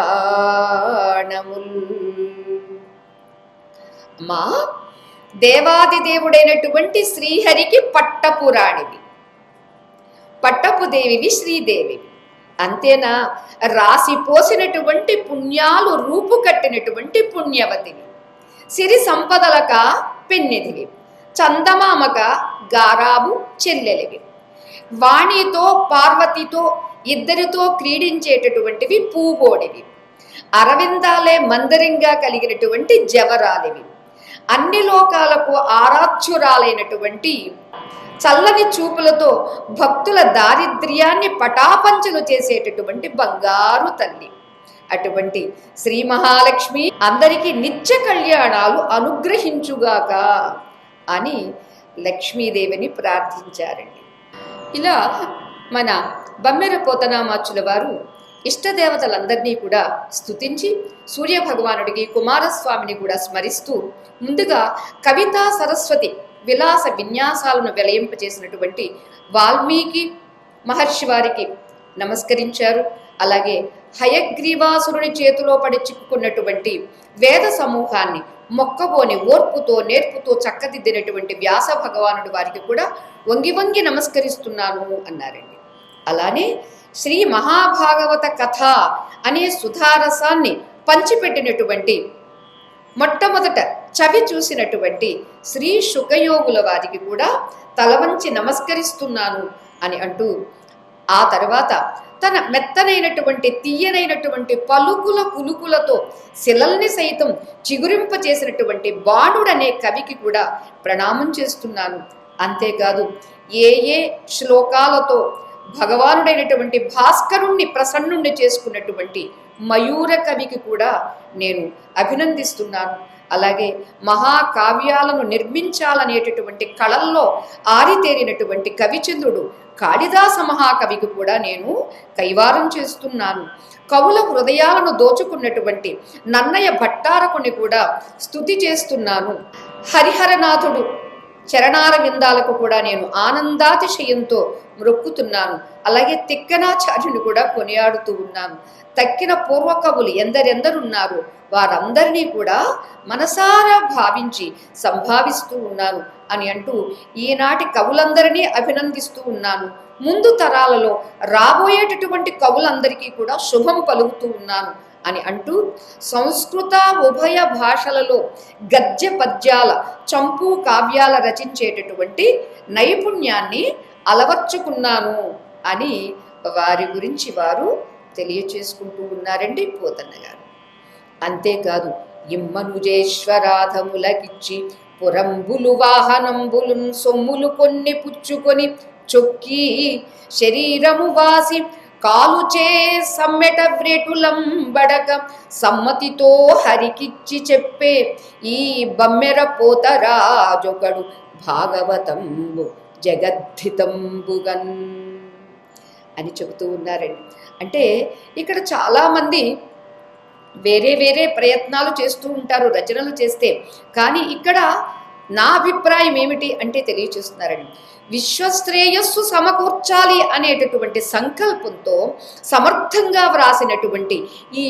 మా దేవాది దేవుడైనటువంటి శ్రీహరికి పట్టపురాణివి, పట్టపుదేవివి శ్రీదేవి. అంతేనా, రాసిపోసినటువంటి పుణ్యాలు రూపు కట్టినటువంటి పుణ్యవతివి, సిరి సంపదలక పెన్నెదివి, చందమామక గారాబు చెల్లెలివి, వాణితో పార్వతితో ఇద్దరితో క్రీడించేటటువంటివి పూగోడివి, అరవిందాలే మందరింగా కలిగినటువంటి జవరాలివి, అన్ని లోకాలకు ఆరాధ్యురాలైనటువంటి చల్లని చూపులతో భక్తుల దారిద్ర్యాన్ని పటాపంచలు చేసేటటువంటి బంగారు తల్లి. అటువంటి శ్రీ మహాలక్ష్మి అందరికీ నిత్య కళ్యాణాలు అనుగ్రహించుగాక అని లక్ష్మీదేవిని ప్రార్థించారండి. ఇలా మన బమ్మెర పోతనామాచుల వారు ఇష్టదేవతలందరినీ కూడా స్తుతించి సూర్యభగవానుడికి కుమారస్వామిని కూడా స్మరిస్తూ ముందుగా కవితా సరస్వతి విలాస విన్యాసాలను వెలయింపచేసినటువంటి వాల్మీకి మహర్షి వారికి నమస్కరించారు. అలాగే హయగ్రీవాసురుని చేతిలో పడి చిక్కుకున్నటువంటి వేద సమూహాన్ని మొక్కబోని ఓర్పుతో నేర్పుతో చక్కదిద్దినటువంటి వ్యాస భగవానుడి వారికి కూడా వంగి వంగి నమస్కరిస్తున్నాను అన్నారండి. అలానే శ్రీ మహాభాగవత కథ అనే సుధారసాన్ని పంచిపెట్టినటువంటి మొట్టమొదట చవి చూసినటువంటి శ్రీ శుకయోగుల వారికి కూడా తలవంచి నమస్కరిస్తున్నాను అని అంటూ ఆ తర్వాత తన మెత్తనైనటువంటి తీయనైనటువంటి పలుకుల కులుకులతో శిలల్ని సైతం చిగురింప చేసినటువంటి బాణుడనే కవికి కూడా ప్రణామం చేస్తున్నాను. అంతేకాదు ఏ ఏ శ్లోకాలతో భగవానుడైనటువంటి భాస్కరుణ్ణి ప్రసన్నుణ్ణి చేసుకున్నటువంటి మయూర కవికి కూడా నేను అభినందిస్తున్నాను. అలాగే మహాకావ్యాలను నిర్మించాలనేటటువంటి కళల్లో ఆరితేరినటువంటి కవిచంద్రుడు కాళిదాస మహాకవికి కూడా నేను కైవారం చేస్తున్నాను. కవుల హృదయాలను దోచుకున్నటువంటి నన్నయ భట్టారకుని కూడా స్తుతి చేస్తున్నాను. హరిహరనాథుడు చరణార విందాలకు కూడా నేను ఆనందాతిశయంతో మ్రొక్కుతున్నాను. అలాగే తిక్కనాచార్యుని కూడా కొనియాడుతూ ఉన్నాను. తక్కిన పూర్వ కవులు ఎందరెందరున్నారు వారందరినీ కూడా మనసారా భావించి సంభావిస్తూ ఉన్నాను అని అంటూ ఈనాటి కవులందరినీ అభినందిస్తూ ఉన్నాను. ముందు తరాలలో రాబోయేటటువంటి కవులందరికీ కూడా శుభం పలుకుతూ ఉన్నాను అని అంటూ సంస్కృత ఉభయ భాషలలో గద్య పద్యాల చంపు కావ్యాల రచించేటటువంటి నైపుణ్యాన్ని అలవర్చుకున్నాను అని వారి గురించి వారు తెలియచేసుకుంటూ ఉన్నారండి పోతన్న గారు. అంతేకాదు ఇమ్మనుజేశ్వరాధములకిచ్చి పురంబులు వాహనంబులు సొమ్ములు కొన్ని పుచ్చుకొని చొక్కి శరీరము వాసి కాలుచే సమ్మెట వ్రేటులంబడక సమ్మతితో హరికిచ్చి చెప్పే ఈ బమ్మెర పోతరాజొకడు భాగవతంబు జగద్ధితంబుగన్. అని చెబుతూ ఉన్నారండి. అంటే ఇక్కడ చాలామంది వేరే వేరే ప్రయత్నాలు చేస్తూ ఉంటారు రచనలు చేస్తే. కానీ ఇక్కడ నా అభిప్రాయం ఏమిటి అంటే తెలియచేస్తున్నారండి. విశ్వశ్రేయస్సు సమకూర్చాలి అనేటటువంటి సంకల్పంతో సమర్థంగా వ్రాసినటువంటి ఈ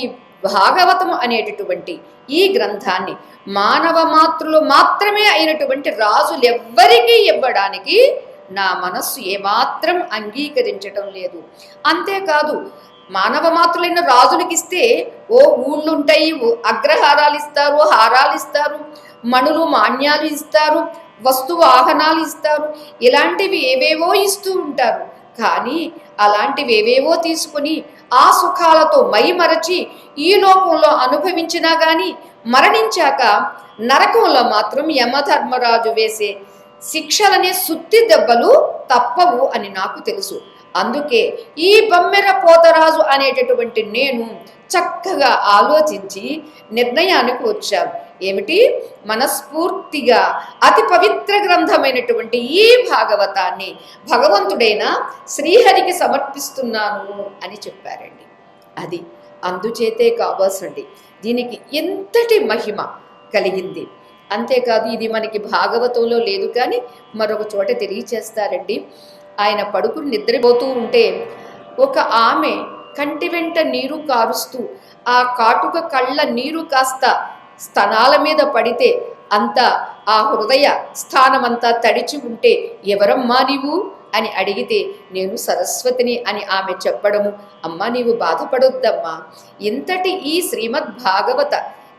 భాగవతము అనేటటువంటి ఈ గ్రంథాన్ని మానవ మాతృలు మాత్రమే అయినటువంటి రాజులెవ్వరికీ ఇవ్వడానికి నా మనస్సు ఏమాత్రం అంగీకరించటం లేదు. అంతేకాదు, మానవ మాతృలైన రాజులకి ఇస్తే ఊళ్ళుంటాయి, అగ్రహారాలు ఇస్తారు, హారాలు ఇస్తారు, మణులు మాన్యాలు ఇస్తారు, వస్తు వాహనాలు ఇస్తారు, ఇలాంటివి ఏవేవో ఇస్తూ ఉంటారు. కానీ అలాంటివి ఏవేవో తీసుకొని ఆ సుఖాలతో మైమరచి ఈ లోకంలో అనుభవించినా కానీ మరణించాక నరకంలో మాత్రం యమధర్మరాజు వేసే శిక్షలనే సుత్తి దెబ్బలు తప్పవు అని నాకు తెలుసు. అందుకే ఈ బమ్మెర పోతరాజు అనేటటువంటి నేను చక్కగా ఆలోచించి నిర్ణయానికి వచ్చాను. ఏమిటి? మనస్ఫూర్తిగా అతి పవిత్ర గ్రంథమైనటువంటి ఈ భాగవతాన్ని భగవంతుడైన శ్రీహరికి సమర్పిస్తున్నాను అని చెప్పారండి. అది అందుచేతే కావాల్సింది దీనికి ఎంతటి మహిమ కలిగింది. అంతేకాదు, ఇది మనకి భాగవతంలో లేదు కానీ మరొక చోట తెలియచేస్తారండి. ఆయన పడుకుని నిద్రపోతూ ఉంటే ఒక ఆమె కంటి వెంట నీరు కారుస్తూ ఆ కాటుక కళ్ళ నీరు కాస్త స్తనాల మీద పడితే అంతా ఆ హృదయ స్థానమంతా తడిచి ఉంటే ఎవరమ్మా నీవు అని అడిగితే నేను సరస్వతిని అని ఆమె చెప్పడము. అమ్మా, నీవు బాధపడొద్దమ్మా, ఇంతటి ఈ శ్రీమద్ భాగవత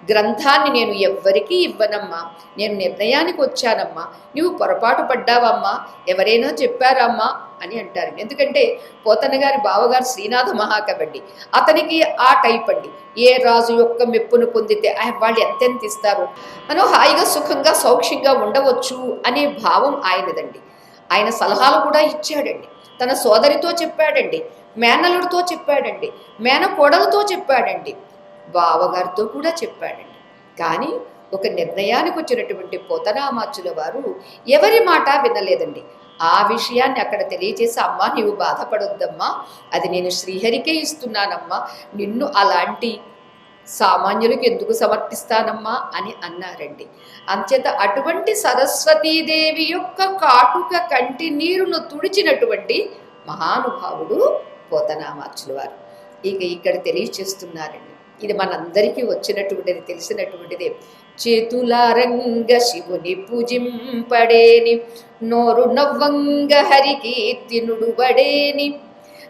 గ్రంథాన్ని నేను ఎవ్వరికీ ఇవ్వనమ్మా, నేను నిర్ణయానికి వచ్చానమ్మా, నువ్వు పొరపాటు పడ్డావమ్మా, ఎవరైనా చెప్పారమ్మా అని అంటారు. ఎందుకంటే పోతన గారి బావగారు శ్రీనాథ మహాకవి అండి. అతనికి ఆ టైప్ అండి. ఏ రాజు యొక్క మెప్పును పొందితే వాళ్ళు ఎంతెంత ఇస్తారు, మనం హాయిగా సుఖంగా సౌఖ్యంగా ఉండవచ్చు అనే భావం ఆయనదండి. ఆయన సలహాలు కూడా ఇచ్చాడండి. తన సోదరితో చెప్పాడండి, మేనలుడితో చెప్పాడండి, మేనకోడలతో చెప్పాడండి, బావగారితో కూడా చెప్పాడండి. కానీ ఒక నిర్ణయానికి వచ్చినటువంటి పోతనామాచుల వారు ఎవరి మాట వినలేదండి. ఆ విషయాన్ని అక్కడ తెలియజేసి, అమ్మా నీవు బాధపడొద్దమ్మా, అది నేను శ్రీహరికే ఇస్తున్నానమ్మా, నిన్ను అలాంటి సామాన్యులకు ఎందుకు సమర్పిస్తానమ్మా అని అన్నారండి. అంచేత అటువంటి సరస్వతీదేవి యొక్క కాటుక కంటి నీరును తుడిచినటువంటి మహానుభావుడు పోతనామాచుల వారు. ఇక్కడ తెలియచేస్తున్నారండి. ఇది మనందరికీ వచ్చినటువంటిది, తెలిసినటువంటిదే. చేతులారంగ శివుని పూజింపడేని, నోరు నవ్వంగ హరికి నుడువడేని,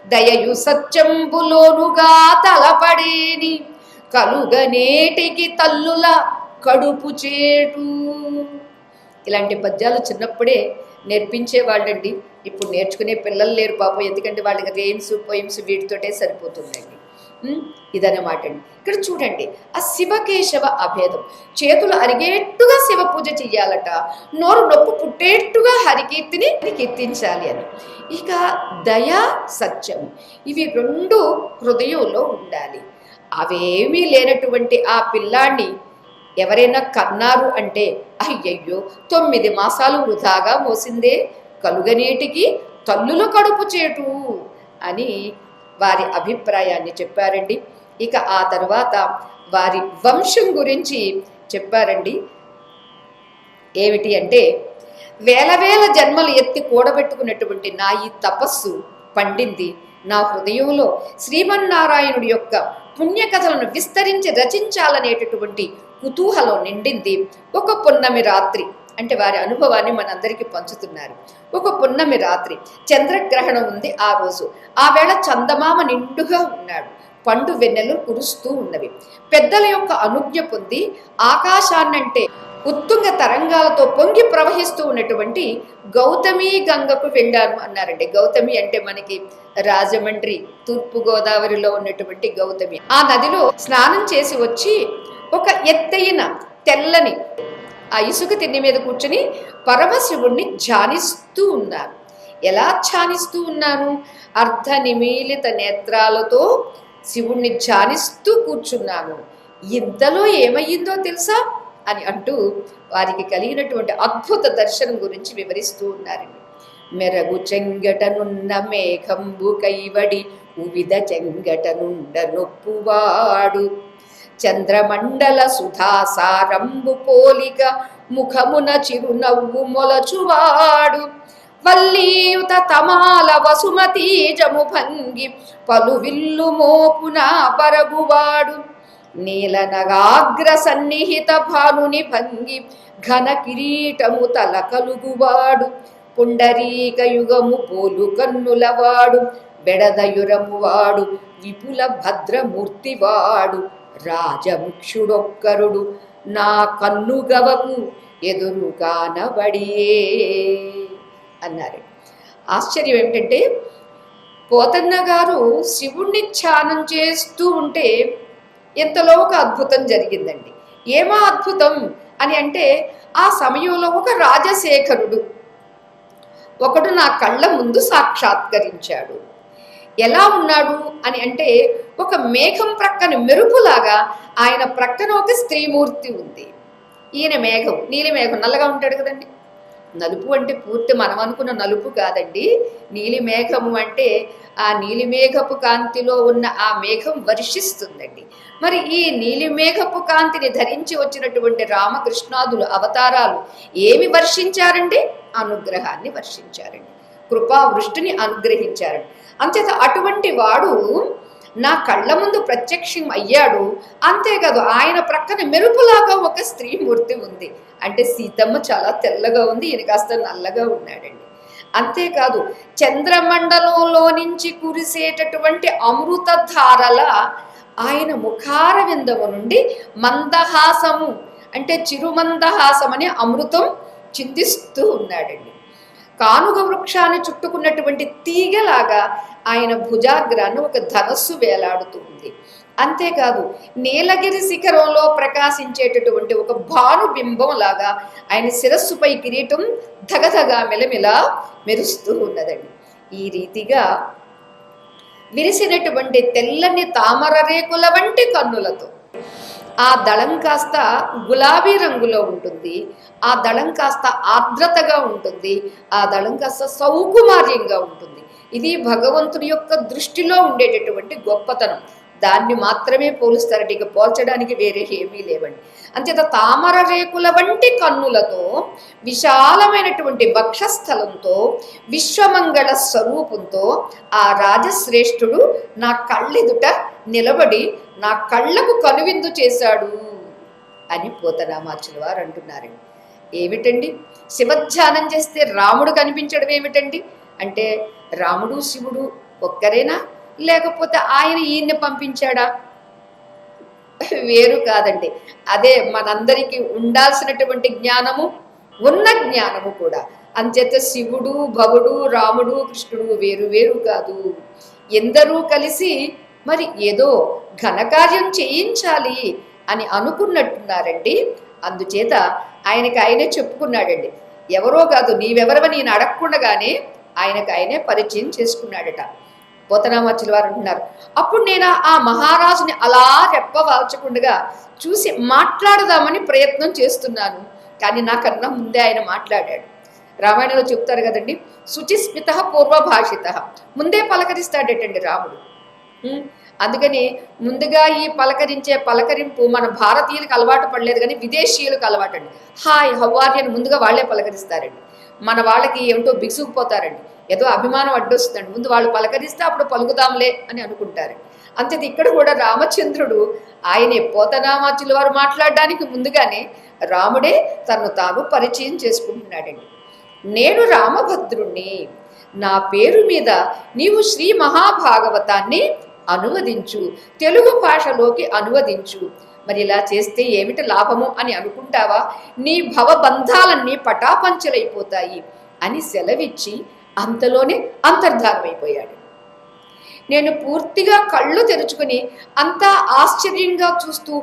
దయయు సత్యంబులోనుగా తలపడేని, కలుగనేటికి తల్లుల కడుపు చేటు. ఇలాంటి పద్యాలు చిన్నప్పుడే నేర్పించేవాళ్ళండి. ఇప్పుడు నేర్చుకునే పిల్లలు లేరు పాపం, ఎందుకంటే వాళ్ళకి రేమ్స్ పోయిమ్స్ వీటితోటే సరిపోతుందండి. ఇదన్నమాట అండి. ఇక్కడ చూడండి, ఆ శివకేశవ అభేదం. చేతులు అరిగేట్టుగా శివ పూజ చెయ్యాలట, నోరు నొప్పు పుట్టేట్టుగా హరికీర్తిని కీర్తించాలి అని. ఇక దయ, సత్యము, ఇవి రెండు హృదయంలో ఉండాలి. అవేమీ లేనటువంటి ఆ పిల్లాన్ని ఎవరైనా కన్నారు అంటే అయ్యయ్యో 9 మాసాలు వృధాగా మోసిందే, కలుగనేటికి తల్లుల కడుపు చేటు అని వారి అభిప్రాయాన్ని చెప్పారండి. ఇక ఆ తర్వాత వారి వంశం గురించి చెప్పారండి. ఏమిటి అంటే, వేల వేల జన్మలు ఎత్తి కూడబెట్టుకున్నటువంటి నా ఈ తపస్సు పండింది. నా హృదయంలో శ్రీమన్నారాయణుడి యొక్క పుణ్యకథలను విస్తరించి రచించాలనేటటువంటి కుతూహలం నిండింది. ఒక పున్నమి రాత్రి, అంటే వారి అనుభవాన్ని మనందరికీ పంచుతున్నారు. ఒక పున్నమి రాత్రి చంద్రగ్రహణం ఉంది ఆ రోజు. ఆ వేళ చందమామ నిండుగా ఉన్నాడు, పండు వెన్నెలు కురుస్తూ ఉన్నవి. పెద్దల యొక్క అనుజ్ఞ పొంది ఆకాశాన్నంటే ఉత్తుంగ తరంగాలతో పొంగి ప్రవహిస్తూ ఉన్నటువంటి గౌతమి గంగకు వెళ్ళాను అన్నారండి. గౌతమి అంటే మనకి రాజమండ్రి తూర్పు గోదావరిలో ఉన్నటువంటి గౌతమి. ఆ నదిలో స్నానం చేసి వచ్చి ఒక ఎత్తైన తెల్లని ఆ ఇసుక తిన్నె మీద కూర్చుని పరమశివుణ్ణి ధ్యానిస్తూ ఉన్నాను. ఎలా ధ్యానిస్తూ ఉన్నాను? అర్ధ నిమీలిత నేత్రాలతో శివుణ్ణి ధ్యానిస్తూ కూర్చున్నాను. ఇంతలో ఏమయ్యిందో తెలుసా అని అంటూ వారికి కలిగినటువంటి అద్భుత దర్శనం గురించి వివరిస్తూ ఉన్నారండి. మెరగు చెంగటనున్న మేఘంబు కైవడి ఉవిద చెంగటనుండ నొప్పువాడు చంద్రమండల సుధాసారంబు పోలిక ముఖమున చిరునవ్వు మొలచువాడు వల్లీయుత తమాల వసుమతీజము భంగి పలు విల్లు మోపున పరగువాడు నీలనగాగ్ర సన్నిహిత భానుని భంగి ఘన కిరీటము తల కలుగువాడు పుండరీక యుగము పోలు కన్నులవాడు బెడదయురము వాడు విపుల భద్రమూర్తివాడు రాజముక్షుడొక్కరుడు నా కన్నుగవకు ఎదురు కానబడియే అన్నారు. ఆశ్చర్యం ఏమిటంటే పోతన్న గారు శివుణ్ణి ధ్యానం చేస్తూ ఉంటే ఎంతలో ఒక అద్భుతం జరిగిందండి. ఏమో అద్భుతం అని అంటే ఆ సమయంలో ఒక రాజశేఖరుడు ఒకడు నా కళ్ళ ముందు సాక్షాత్కరించాడు. ఎలా ఉన్నాడు అని అంటే ఒక మేఘం ప్రక్కన మెరుపులాగా ఆయన ప్రక్కన ఒక స్త్రీమూర్తి ఉంది. ఈయన మేఘం, నీలి మేఘం, నల్లగా ఉంటాడు కదండి. నలుపు అంటే పూర్తి మనం అనుకున్న నలుపు కాదండి. నీలి మేఘము అంటే ఆ నీలి మేఘపు కాంతిలో ఉన్న ఆ మేఘం వర్షిస్తుందండి. మరి ఈ నీలి మేఘపు కాంతిని ధరించి వచ్చినటువంటి రామకృష్ణాదులు అవతారాలు ఏమి వర్షించారండి? అనుగ్రహాన్ని వర్షించారండి, కృపావృష్టిని అనుగ్రహించారండి. అంచేత అటువంటి వాడు నా కళ్ళ ముందు ప్రత్యక్షం అయ్యాడు. అంతేకాదు ఆయన ప్రక్కన మెరుపులాగా ఒక స్త్రీమూర్తి ఉంది. అంటే సీతమ్మ చాలా తెల్లగా ఉంది, ఈయన కాస్త నల్లగా ఉన్నాడండి. అంతేకాదు చంద్రమండలంలో నుంచి కురిసేటటువంటి అమృత ధారల ఆయన ముఖార విందము నుండి మందహాసము అంటే చిరుమందహాసం అనే అమృతం చిందిస్తూ ఉన్నాడండి. కానుగ వృక్షాన్ని చుట్టుకున్నటువంటి తీగలాగా ఆయన భుజాగ్రాన్ని ఒక ధనస్సు వేలాడుతూ ఉంది. అంతేకాదు నీలగిరి శిఖరంలో ప్రకాశించేటటువంటి ఒక భానుబింబం లాగా ఆయన శిరస్సుపై కిరీటం ధగధగా మెలమిలా మెరుస్తూ ఉన్నదండి. ఈ రీతిగా విరిసినటువంటి తెల్లని తామర రేకుల వంటి కన్నులతో ఆ దళం కాస్త గులాబీ రంగులో ఉంటుంది, ఆ దళం కాస్త ఆర్ద్రతగా ఉంటుంది, ఆ దళం కాస్త సౌకుమార్యంగా ఉంటుంది. ఇది భగవంతుని యొక్క దృష్టిలో ఉండేటటువంటి గొప్పతనం. దాన్ని మాత్రమే పోలుస్తారట, ఇక పోల్చడానికి వేరే ఏమీ లేవండి. అంచేత తామర రేకుల వంటి కన్నులతో, విశాలమైనటువంటి వక్షస్థలంతో, విశ్వమంగళ స్వరూపంతో ఆ రాజశ్రేష్ఠుడు నా కళ్ళెదుట నిలబడి నా కళ్ళకు కనువిందు చేశాడు అని పోతనామాచుల వారు అంటున్నారండి. ఏమిటండి శివధ్యానం చేస్తే రాముడు కనిపించడం ఏమిటండి అంటే రాముడు శివుడు ఒక్కరేనా, లేకపోతే ఆయన ఈయన్ని పంపించాడా? వేరు కాదండి. అదే మనందరికీ ఉండాల్సినటువంటి జ్ఞానము, ఉన్న జ్ఞానము కూడా. అంచేత శివుడు భవుడు రాముడు కృష్ణుడు వేరు వేరు కాదు. ఎందరూ కలిసి మరి ఏదో ఘనకార్యం చేయించాలి అని అనుకున్నట్టున్నారండి. అందుచేత ఆయనకి ఆయనే చెప్పుకున్నాడండి. ఎవరో కాదు, నీవెవరవని నేను అడగకుండగానే ఆయనకు ఆయనే పరిచయం చేసుకున్నాడట. పోతనామాచుల వారు అంటున్నారు, అప్పుడు నేను ఆ మహారాజుని అలా రెప్పవాల్చకుండగా చూసి మాట్లాడదామని ప్రయత్నం చేస్తున్నాను. కానీ నాకన్నా ముందే ఆయన మాట్లాడాడు. రామాయణంలో చెప్తారు కదండి, శుచిస్మిత పూర్వభాషిత, ముందే పలకరిస్తాడటండి రాముడు. అందుకని ముందుగా ఈ పలకరించే పలకరింపు మన భారతీయులకు అలవాటు పడలేదు, కానీ విదేశీయులకు అలవాటు అండి. హాయ్ హౌఆర్ అని ముందుగా వాళ్ళే పలకరిస్తారండి. మన వాళ్ళకి ఏమిటో బిగుసుకుపోతారండి, ఏదో అభిమానం అడ్డొస్తుందండి. ముందు వాళ్ళు పలకరిస్తే అప్పుడు పలుకుదాంలే అని అనుకుంటారండి. అంతే ఇక్కడ కూడా రామచంద్రుడు ఆయనే పోతనామాచుల వారు మాట్లాడడానికి ముందుగానే రాముడే తను తాను పరిచయం చేసుకుంటున్నాడండి. నేను రామభద్రుణ్ణి, నా పేరు మీద నీవు శ్రీ మహాభాగవతాన్ని అనువదించు, తెలుగు భాషలోకి అనువదించు. మరి ఇలా చేస్తే ఏమిటి లాభము అని అనుకుంటావా? నీ భవబంధాలన్నీ పటాపంచలైపోతాయి అని సెలవిచ్చి అంతలోనే అంతర్ధానమైపోయాడు. నేను పూర్తిగా కళ్ళు తెరుచుకుని అంతా ఆశ్చర్యంగా చూస్తూ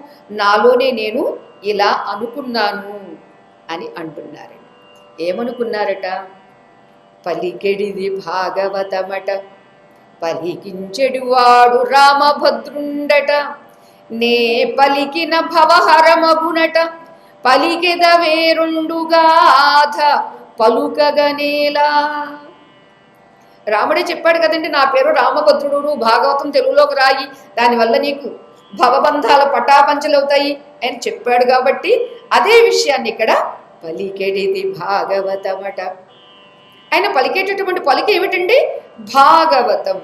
నాలోనే నేను ఇలా అనుకున్నాను అని అంటున్నారండి. ఏమనుకున్నారట? పలికెడిది భాగవతమట, పలికించెడువాడు రామభద్రుండట, నే పలికిన భవహరమగునట, పలికెద వేరుండుగాథ పలుకగనేలా రాముడే చెప్పాడు కదండి, నా పేరు రామభద్రుడు, నువ్వు భాగవతం తెలుగులోకి రాయి, దానివల్ల నీకు భవబంధాల పటాపంచలవుతాయి అని చెప్పాడు. కాబట్టి అదే విషయాన్ని ఇక్కడ పలికెడిది భాగవతమట. ఆయన పలికేటటువంటి పలికి ఏమిటండి? భాగవతం.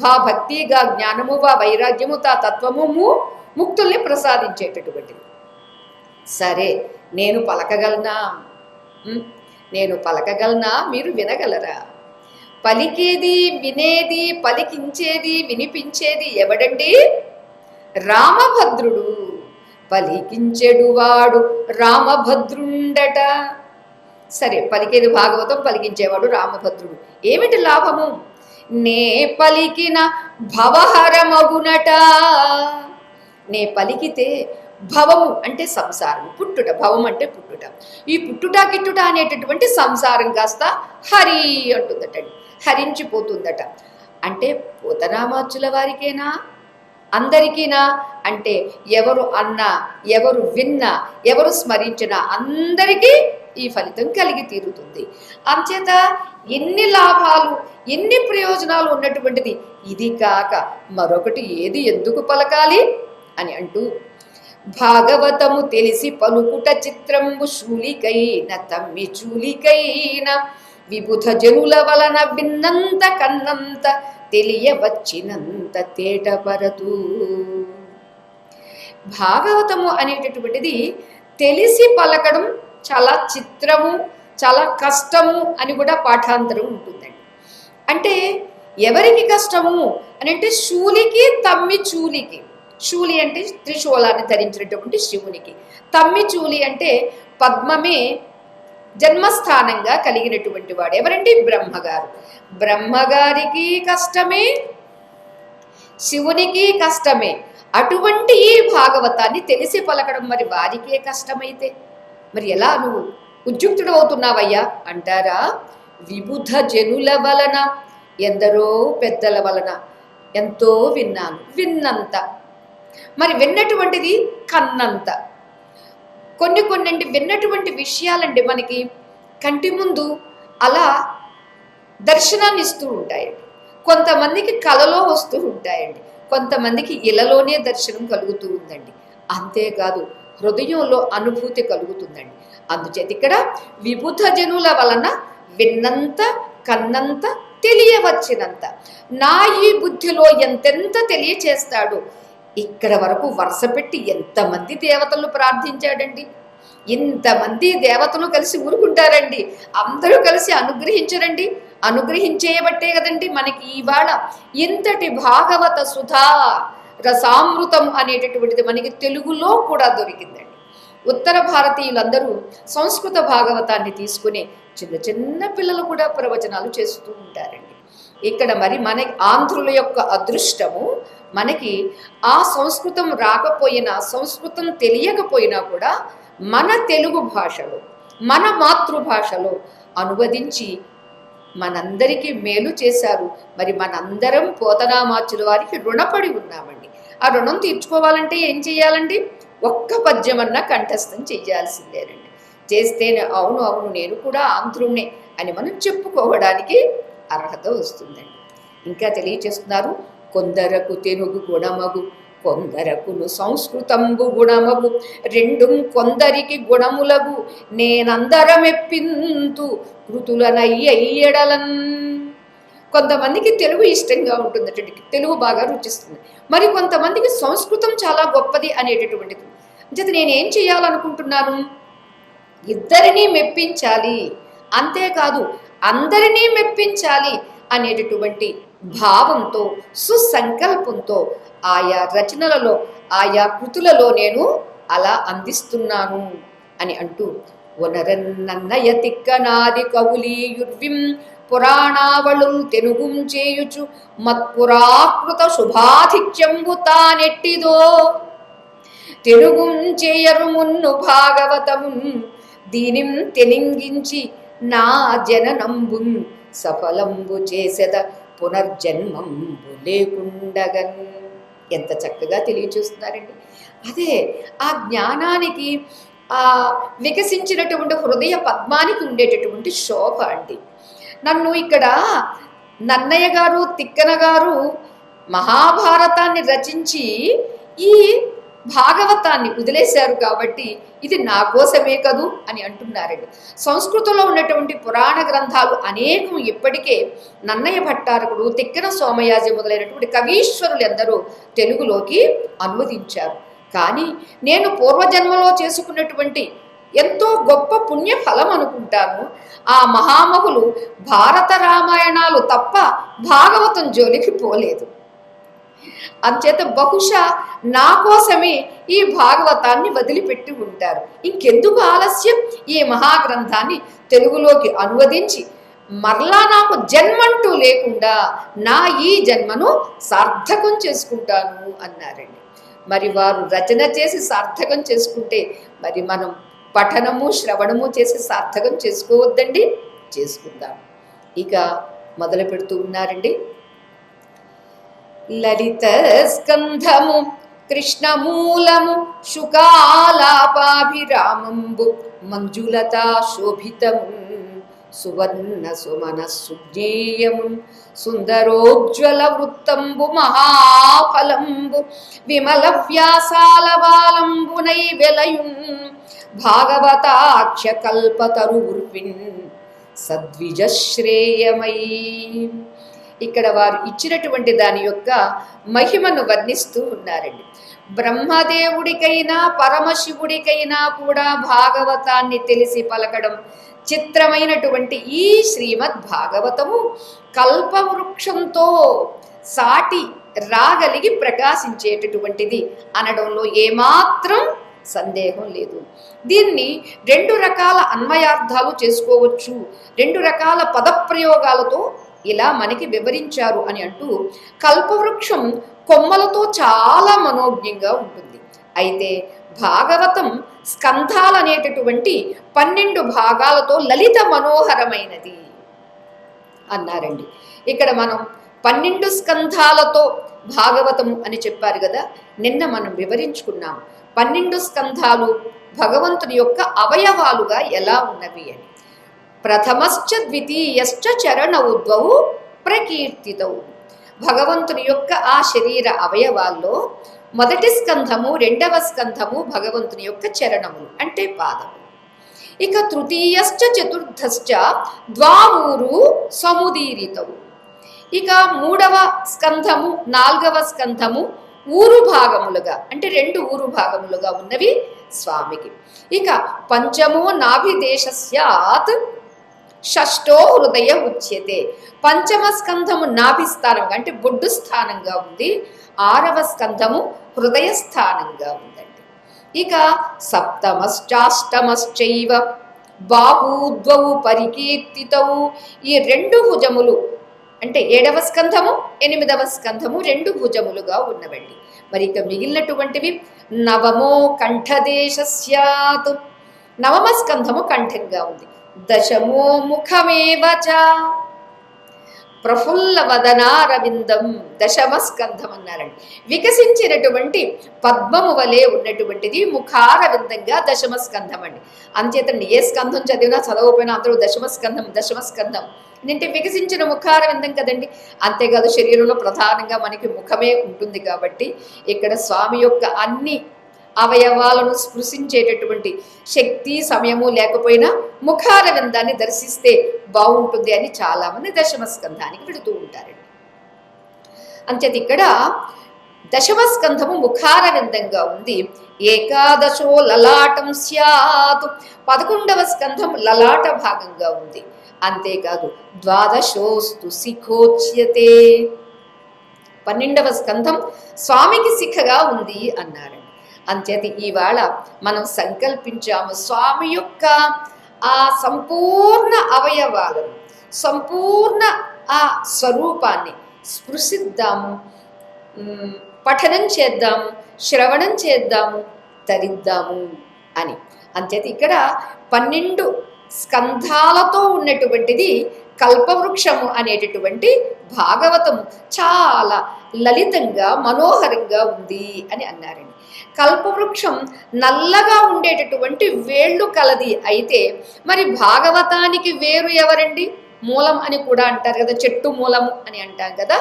భా భక్తిగా జ్ఞానము, వా వైరాగ్యము, తా తత్వము, ముక్తుల్ని ప్రసాదించేటటువంటిది. సరే, నేను పలకగలనా? నేను పలకగలనా? మీరు వినగలరా? పలికేది, వినేది, పలికించేది, వినిపించేది ఎవడండి? రామభద్రుడు. పలికించెడువాడు రామభద్రుండట. సరే, పలికేది భాగవతం, పలికించేవాడు రామభద్రుడు. ఏమిటి లాభము? నే పలికిన భవహరమగునట. నే పలికితే భవము అంటే సంసారము, పుట్టుట, భవం అంటే పుట్టుట. ఈ పుట్టుట గిట్టుట అనేటటువంటి సంసారం కాస్త హరి అంటుందటండి, హరించిపోతుందట. అంటే పోతనామాచుల వారికేనా, అందరికీనా అంటే ఎవరు అన్నా, ఎవరు విన్నా, ఎవరు స్మరించినా అందరికీ ఈ ఫలితం కలిగి తీరుతుంది. అంచేత ఎన్ని లాభాలు, ఎన్ని ప్రయోజనాలు ఉన్నటువంటిది ఇది కాక మరొకటి ఏది ఎందుకు పలకాలి అని అంటూ, భాగవతము తెలిసి పలుకుట చిత్రంబు శూలికైన తమ్మి చూలికైన విబుధ జనుల వలన విన్నంత కన్నంత తెలియవచ్చినంత తేటపరతూ. భాగవతము అనేటటువంటిది తెలిసి పలకడం చాలా చిత్రము, చాలా కష్టము అని కూడా పాఠాంతరం ఉంటుందండి. అంటే ఎవరికి కష్టము అని అంటే శూలికి, తమ్మి చూలికి. శూలి అంటే త్రిశూలాన్ని ధరించినటువంటి శివునికి, తమ్మి చూలి అంటే పద్మమే జన్మస్థానంగా కలిగినటువంటి వాడు ఎవరండి? బ్రహ్మగారు. బ్రహ్మగారికి కష్టమే, శివునికి కష్టమే. అటువంటి ఈ భాగవతాన్ని తెలిసి పలకడం మరి వారికే కష్టమైతే మరి ఎలా నువ్వు ఉద్యుక్తుడు అవుతున్నావయ్యా అంటారా? విబుధ జనుల వలన, ఎందరో పెద్దల వలన ఎంతో విన్నాను, విన్నంత. మరి విన్నటువంటిది కన్నంత. కొన్ని కొన్ని విన్నటువంటి విషయాలండి మనకి కంటి ముందు అలా దర్శనాన్ని ఇస్తూ ఉంటాయండి. కొంతమందికి కలలో వస్తూ ఉంటాయండి, కొంతమందికి ఇలలోనే దర్శనం కలుగుతూ ఉందండి. అంతేకాదు హృదయంలో అనుభూతి కలుగుతుందండి. అందుచేత ఇక్కడ విబుధ జనుల వలన విన్నంత, కన్నంత, తెలియవచ్చినంత. నా ఈ బుద్ధిలో ఎంతెంత తెలియచేస్తాడు. ఇక్కడ వరకు వరుస పెట్టి ఎంతమంది దేవతలను ప్రార్థించాడండి. ఇంతమంది దేవతలు కలిసి ఊరుకుంటారండి, అందరూ కలిసి అనుగ్రహించరండి. అనుగ్రహించేయబట్టే కదండి మనకి ఇవాళ ఇంతటి భాగవత సుధా రసామృతం అనేటటువంటిది మనకి తెలుగులో కూడా దొరికిందండి. ఉత్తర భారతీయులందరూ సంస్కృత భాగవతాన్ని తీసుకుని చిన్న చిన్న పిల్లలు కూడా ప్రవచనాలు చేస్తూ ఉంటారండి. ఇక్కడ మరి మన ఆంధ్రుల యొక్క అదృష్టము, మనకి ఆ సంస్కృతం రాకపోయినా, సంస్కృతం తెలియకపోయినా కూడా మన తెలుగు భాషలో, మన మాతృభాషలో అనువదించి మనందరికీ మేలు చేశారు. మరి మనందరం పోతనామాచుల వారికి రుణపడి ఉన్నామండి. ఆ రుణం తీర్చుకోవాలంటే ఏం చేయాలండి? ఒక్క పద్యమన్నా కంఠస్థం చేయాల్సిందేనండి. చేస్తేనే అవును అవును నేను కూడా ఆంధ్రుణ్ణే అని మనం చెప్పుకోవడానికి అర్హత వస్తుందండి. ఇంకా తెలియచేస్తున్నారు, కొందరకు తెలుగు గుణమగు, కొందరకును సంస్కృతంబు గుణమగు, రెండు కొందరికి గుణములగు, నేనందరమెప్పింతు కృతులనయ్యడలన్. కొంతమందికి తెలుగు ఇష్టంగా ఉంటుందటండి, తెలుగు బాగా రుచిస్తుంది. మరి కొంతమందికి సంస్కృతం చాలా గొప్పది అనేటటువంటిది. అంచేత నేనేం చేయాలనుకుంటున్నాను? ఇద్దరినీ మెప్పించాలి, అంతేకాదు అందరినీ మెప్పించాలి అనేటటువంటి భావంతో, సుసంకల్పంతో ఆయా రచనలలో, ఆయా కృతులలో నేను అలా అందిస్తున్నాను అని అంటూ, ఒనరన్నయ్య తిక్కనాది కవులీయుర్విం పురాణావళుం తెనుగుం చేయుచు మత్పురాకృత శుభాధిక్యంబు తానెట్టిదో, తెనుగుం చేయరు మున్ను భాగవతమున్ దీనిం తెనింగించి నా జననంబున్ సఫలంబు చేసెద పునర్జన్మంబు లేకుండగన్. ఎంత చక్కగా తెలియచేస్తున్నారండి. అదే ఆ జ్ఞానానికి, ఆ వికసించినటువంటి హృదయ పద్మానికి ఉండేటటువంటి శోభ అండి. నన్ను ఇక్కడ నన్నయ్య గారు, తిక్కన గారు మహాభారతాన్ని రచించి ఈ భాగవతాన్ని వదిలేశారు కాబట్టి ఇది నా కోసమే కదూ అని అంటున్నారండి. సంస్కృతంలో ఉన్నటువంటి పురాణ గ్రంథాలు అనేకం ఇప్పటికే నన్నయ్య భట్టారకుడు, తిక్కన సోమయాజి మొదలైనటువంటి కవీశ్వరులు ఎందరూ తెలుగులోకి అనువదించారు. కానీ నేను పూర్వజన్మలో చేసుకున్నటువంటి ఎంతో గొప్ప పుణ్య ఫలం అనుకుంటాను. ఆ మహామహులు భారత రామాయణాలు తప్ప భాగవతం జోలికి పోలేదు. అంచేత బహుశా నా కోసమే ఈ భాగవతాన్ని వదిలిపెట్టి ఉంటారు. ఇంకెందుకు ఆలస్యం, ఈ మహాగ్రంథాన్ని తెలుగులోకి అనువదించి మరలా నాకు జన్మంటూ లేకుండా నా ఈ జన్మను సార్థకం చేసుకుంటాను అన్నారండి. మరి వారు రచన చేసి సార్థకం చేసుకుంటే మరి మనం పఠనము శ్రవణము చేసి సార్థకం చేసుకోవద్దండి? చేసుకుందాం. ఇక మొదలు పెడుతూ ఉన్నారండి. లలిత స్కంధము కృష్ణమూలము శుకాలాపాభిరామంబు మంజులతా శోభితము సువర్ణ సుమన సుజ్ఞేయము సుందరోజ్వల వృత్తంబు మహాఫలంబు విమల వ్యాసాల బాలంబునై వెలయున్ భాగవతాక్ష కల్పతరుర్విన్ సద్విజశ్రేయమై. ఇక్కడ వారు ఇచ్చినటువంటి దాని యొక్క మహిమను వర్ణిస్తూ ఉన్నారండి. బ్రహ్మదేవుడికైనా పరమశివుడికైనా కూడా భాగవతాన్ని తెలిసి పలకడం చిత్రమైనటువంటి ఈ శ్రీమద్ భాగవతము కల్పవృక్షంతో సాటి రాగలిగి ప్రకాశించేటటువంటిది అనడంలో ఏమాత్రం సందేహం లేదు. దీన్ని రెండు రకాల అన్వయార్థాలు చేసుకోవచ్చు, రెండు రకాల పదప్రయోగాలతో ఇలా మనకి వివరించారు అని అంటూ కల్పవృక్షం కొమ్మలతో చాలా మనోజ్ఞంగా ఉంటుంది. అయితే భాగవతం స్కంధాలనేటటువంటి 12 భాగాలతో లలిత మనోహరమైనది అన్నారండి. ఇక్కడ మనం 12 స్కంధాలతో భాగవతము అని చెప్పారు కదా, నిన్న మనం వివరించుకున్నాం 12 స్కంధాలు భగవంతుని యొక్క అవయవాలుగా ఎలా ఉన్నవి అని. ప్రథమశ్చ ద్వితీయశ్చ చరణౌద్వౌ ప్రకీర్తితౌ. భగవంతుని యొక్క ఆ శరీర అవయవాల్లో మొదటి స్కంధము, రెండవ స్కంధము భగవంతుని యొక్క చరణములు అంటే పాదములు. ఇక తృతీయశ్చ చతుర్థశ్చ ద్వావూరు సముదీరితౌ. ఇక మూడవ స్కంధము, నాలుగవ స్కంధము ఊరు భాగములుగా అంటే 2 ఊరు భాగములుగా ఉన్నవి స్వామికి. ఇక పంచమో నాభిదేశస్యాత్ షష్టో హృదయ ఉచ్యతే. పంచమ స్కంధము నాభిస్థానంగా అంటే బొడ్డు స్థానంగా ఉంది, 6వ స్కంధము హృదయ స్థానంగా ఉందండి. ఇక సప్తమశ్చాష్టమశ్చైవ బాహూద్వౌ పరికీర్తితౌ. ఈ 2 భుజములు అంటే 7వ స్కంధము 8వ స్కంధము 2 భుజములుగా ఉన్నవండి. మరి ఇక మిగిలినటువంటివి నవమో కంఠదేశస్యాత్. 9వ స్కంధము కంఠంగా ఉంది. దశమో ముఖమేవచ ప్రఫుల్ల వదనారవిందం. 10వ స్కంధం అన్నారండి. వికసించినటువంటి పద్మము వలె ఉన్నటువంటిది ముఖారవిందంగా 10వ స్కంధం అండి. అంచేతండి ఏ స్కంధం చదివినా చదవకపోయినా అందరూ 10వ స్కంధం 10వ స్కంధం అంటే వికసించిన ముఖారవిందం కదండి. అంతేకాదు శరీరంలో ప్రధానంగా మనకి ముఖమే ఉంటుంది కాబట్టి ఇక్కడ స్వామి యొక్క అన్ని అవయవాలను స్పృశించేటటువంటి శక్తి సమయము లేకపోయినా ముఖారవిందాన్ని దర్శిస్తే బాగుంటుంది అని చాలామంది 10వ స్కంధానికి వెళుతూ ఉంటారండి. అంచేత ఇక్కడ 10వ స్కంధము ముఖారవిందంగా ఉంది. ఏకాదశో లలాటం స్యాత్. 11వ స్కంధం లలాట భాగంగా ఉంది. అంతేకాదు ద్వాదశోస్తు శిఖోచ్యతే. 12వ స్కంధం స్వామికి శిఖగా ఉంది అన్నారండి. అంచేత ఇవాళ మనం సంకల్పించాము స్వామి యొక్క ఆ సంపూర్ణ అవయవాలను, సంపూర్ణ ఆ స్వరూపాన్ని స్పృశిద్దాము, పఠనం చేద్దాము, శ్రవణం చేద్దాము, తరిద్దాము అని. అంచేత ఇక్కడ 12 స్కంధాలతో ఉన్నటువంటిది కల్పవృక్షము అనేటటువంటి భాగవతము చాలా లలితంగా మనోహరంగా ఉంది అని అన్నారండి. కల్పవృక్షం నల్లగా ఉండేటటువంటి వేళ్ళు కలది. అయితే మరి భాగవతానికి వేరు ఎవరండి? మూలం అని కూడా అంటారు కదా, చెట్టు మూలము అని అంటాం కదా.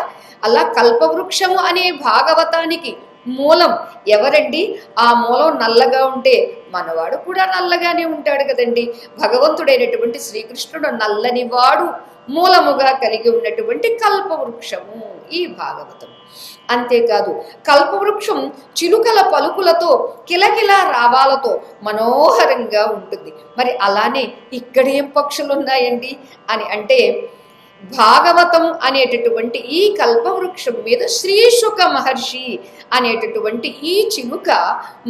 అలా కల్పవృక్షము అనే భాగవతానికి మూలం ఎవరండి? ఆ మూలం నల్లగా ఉంటే మనవాడు కూడా నల్లగానే ఉంటాడు కదండి. భగవంతుడైనటువంటి శ్రీకృష్ణుడు నల్లని వాడు మూలముగా కలిగి ఉన్నటువంటి కల్పవృక్షము ఈ భాగవతం. అంతేకాదు కల్పవృక్షం చిలుకల పలుకులతో కిలకిల రావాలతో మనోహరంగా ఉంటుంది. మరి అలానే ఇక్కడేం పక్షులు ఉన్నాయండి అని అంటే, భాగవతం అనేటటువంటి ఈ కల్పవృక్షం మీద శ్రీశుక మహర్షి అనేటటువంటి ఈ చిలుక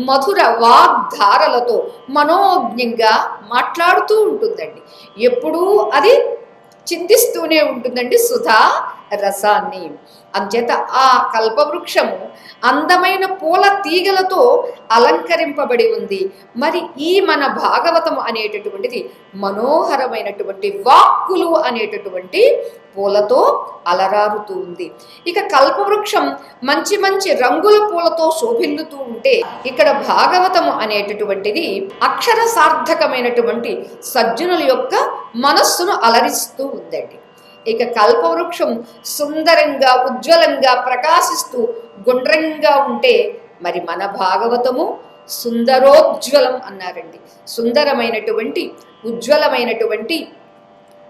మధుర వాగ్ధారలతో మనోజ్ఞంగా మాట్లాడుతూ ఉంటుందండి. ఎప్పుడూ అది చిందిస్తూనే ఉంటుందండి సుధా రసాన్ని. అంచేత ఆ కల్పవృక్షము అందమైన పూల తీగలతో అలంకరింపబడి ఉంది. మరి ఈ మన భాగవతము అనేటటువంటిది మనోహరమైనటువంటి వాక్కులు అనేటటువంటి పూలతో అలరారుతూ ఉంది. ఇక కల్పవృక్షం మంచి మంచి రంగుల పూలతో శోభిల్లుతూ ఉంటే, ఇక్కడ భాగవతము అనేటటువంటిది అక్షర సార్థకమైనటువంటి సజ్జనుల యొక్క మనస్సును అలరిస్తూ ఉందండి. ఇక కల్పవృక్షం సుందరంగా ఉజ్వలంగా ప్రకాశిస్తూ గుండ్రంగా ఉంటే, మరి మన భాగవతము సుందరోజ్వలం అన్నారండి. సుందరమైనటువంటి ఉజ్వలమైనటువంటి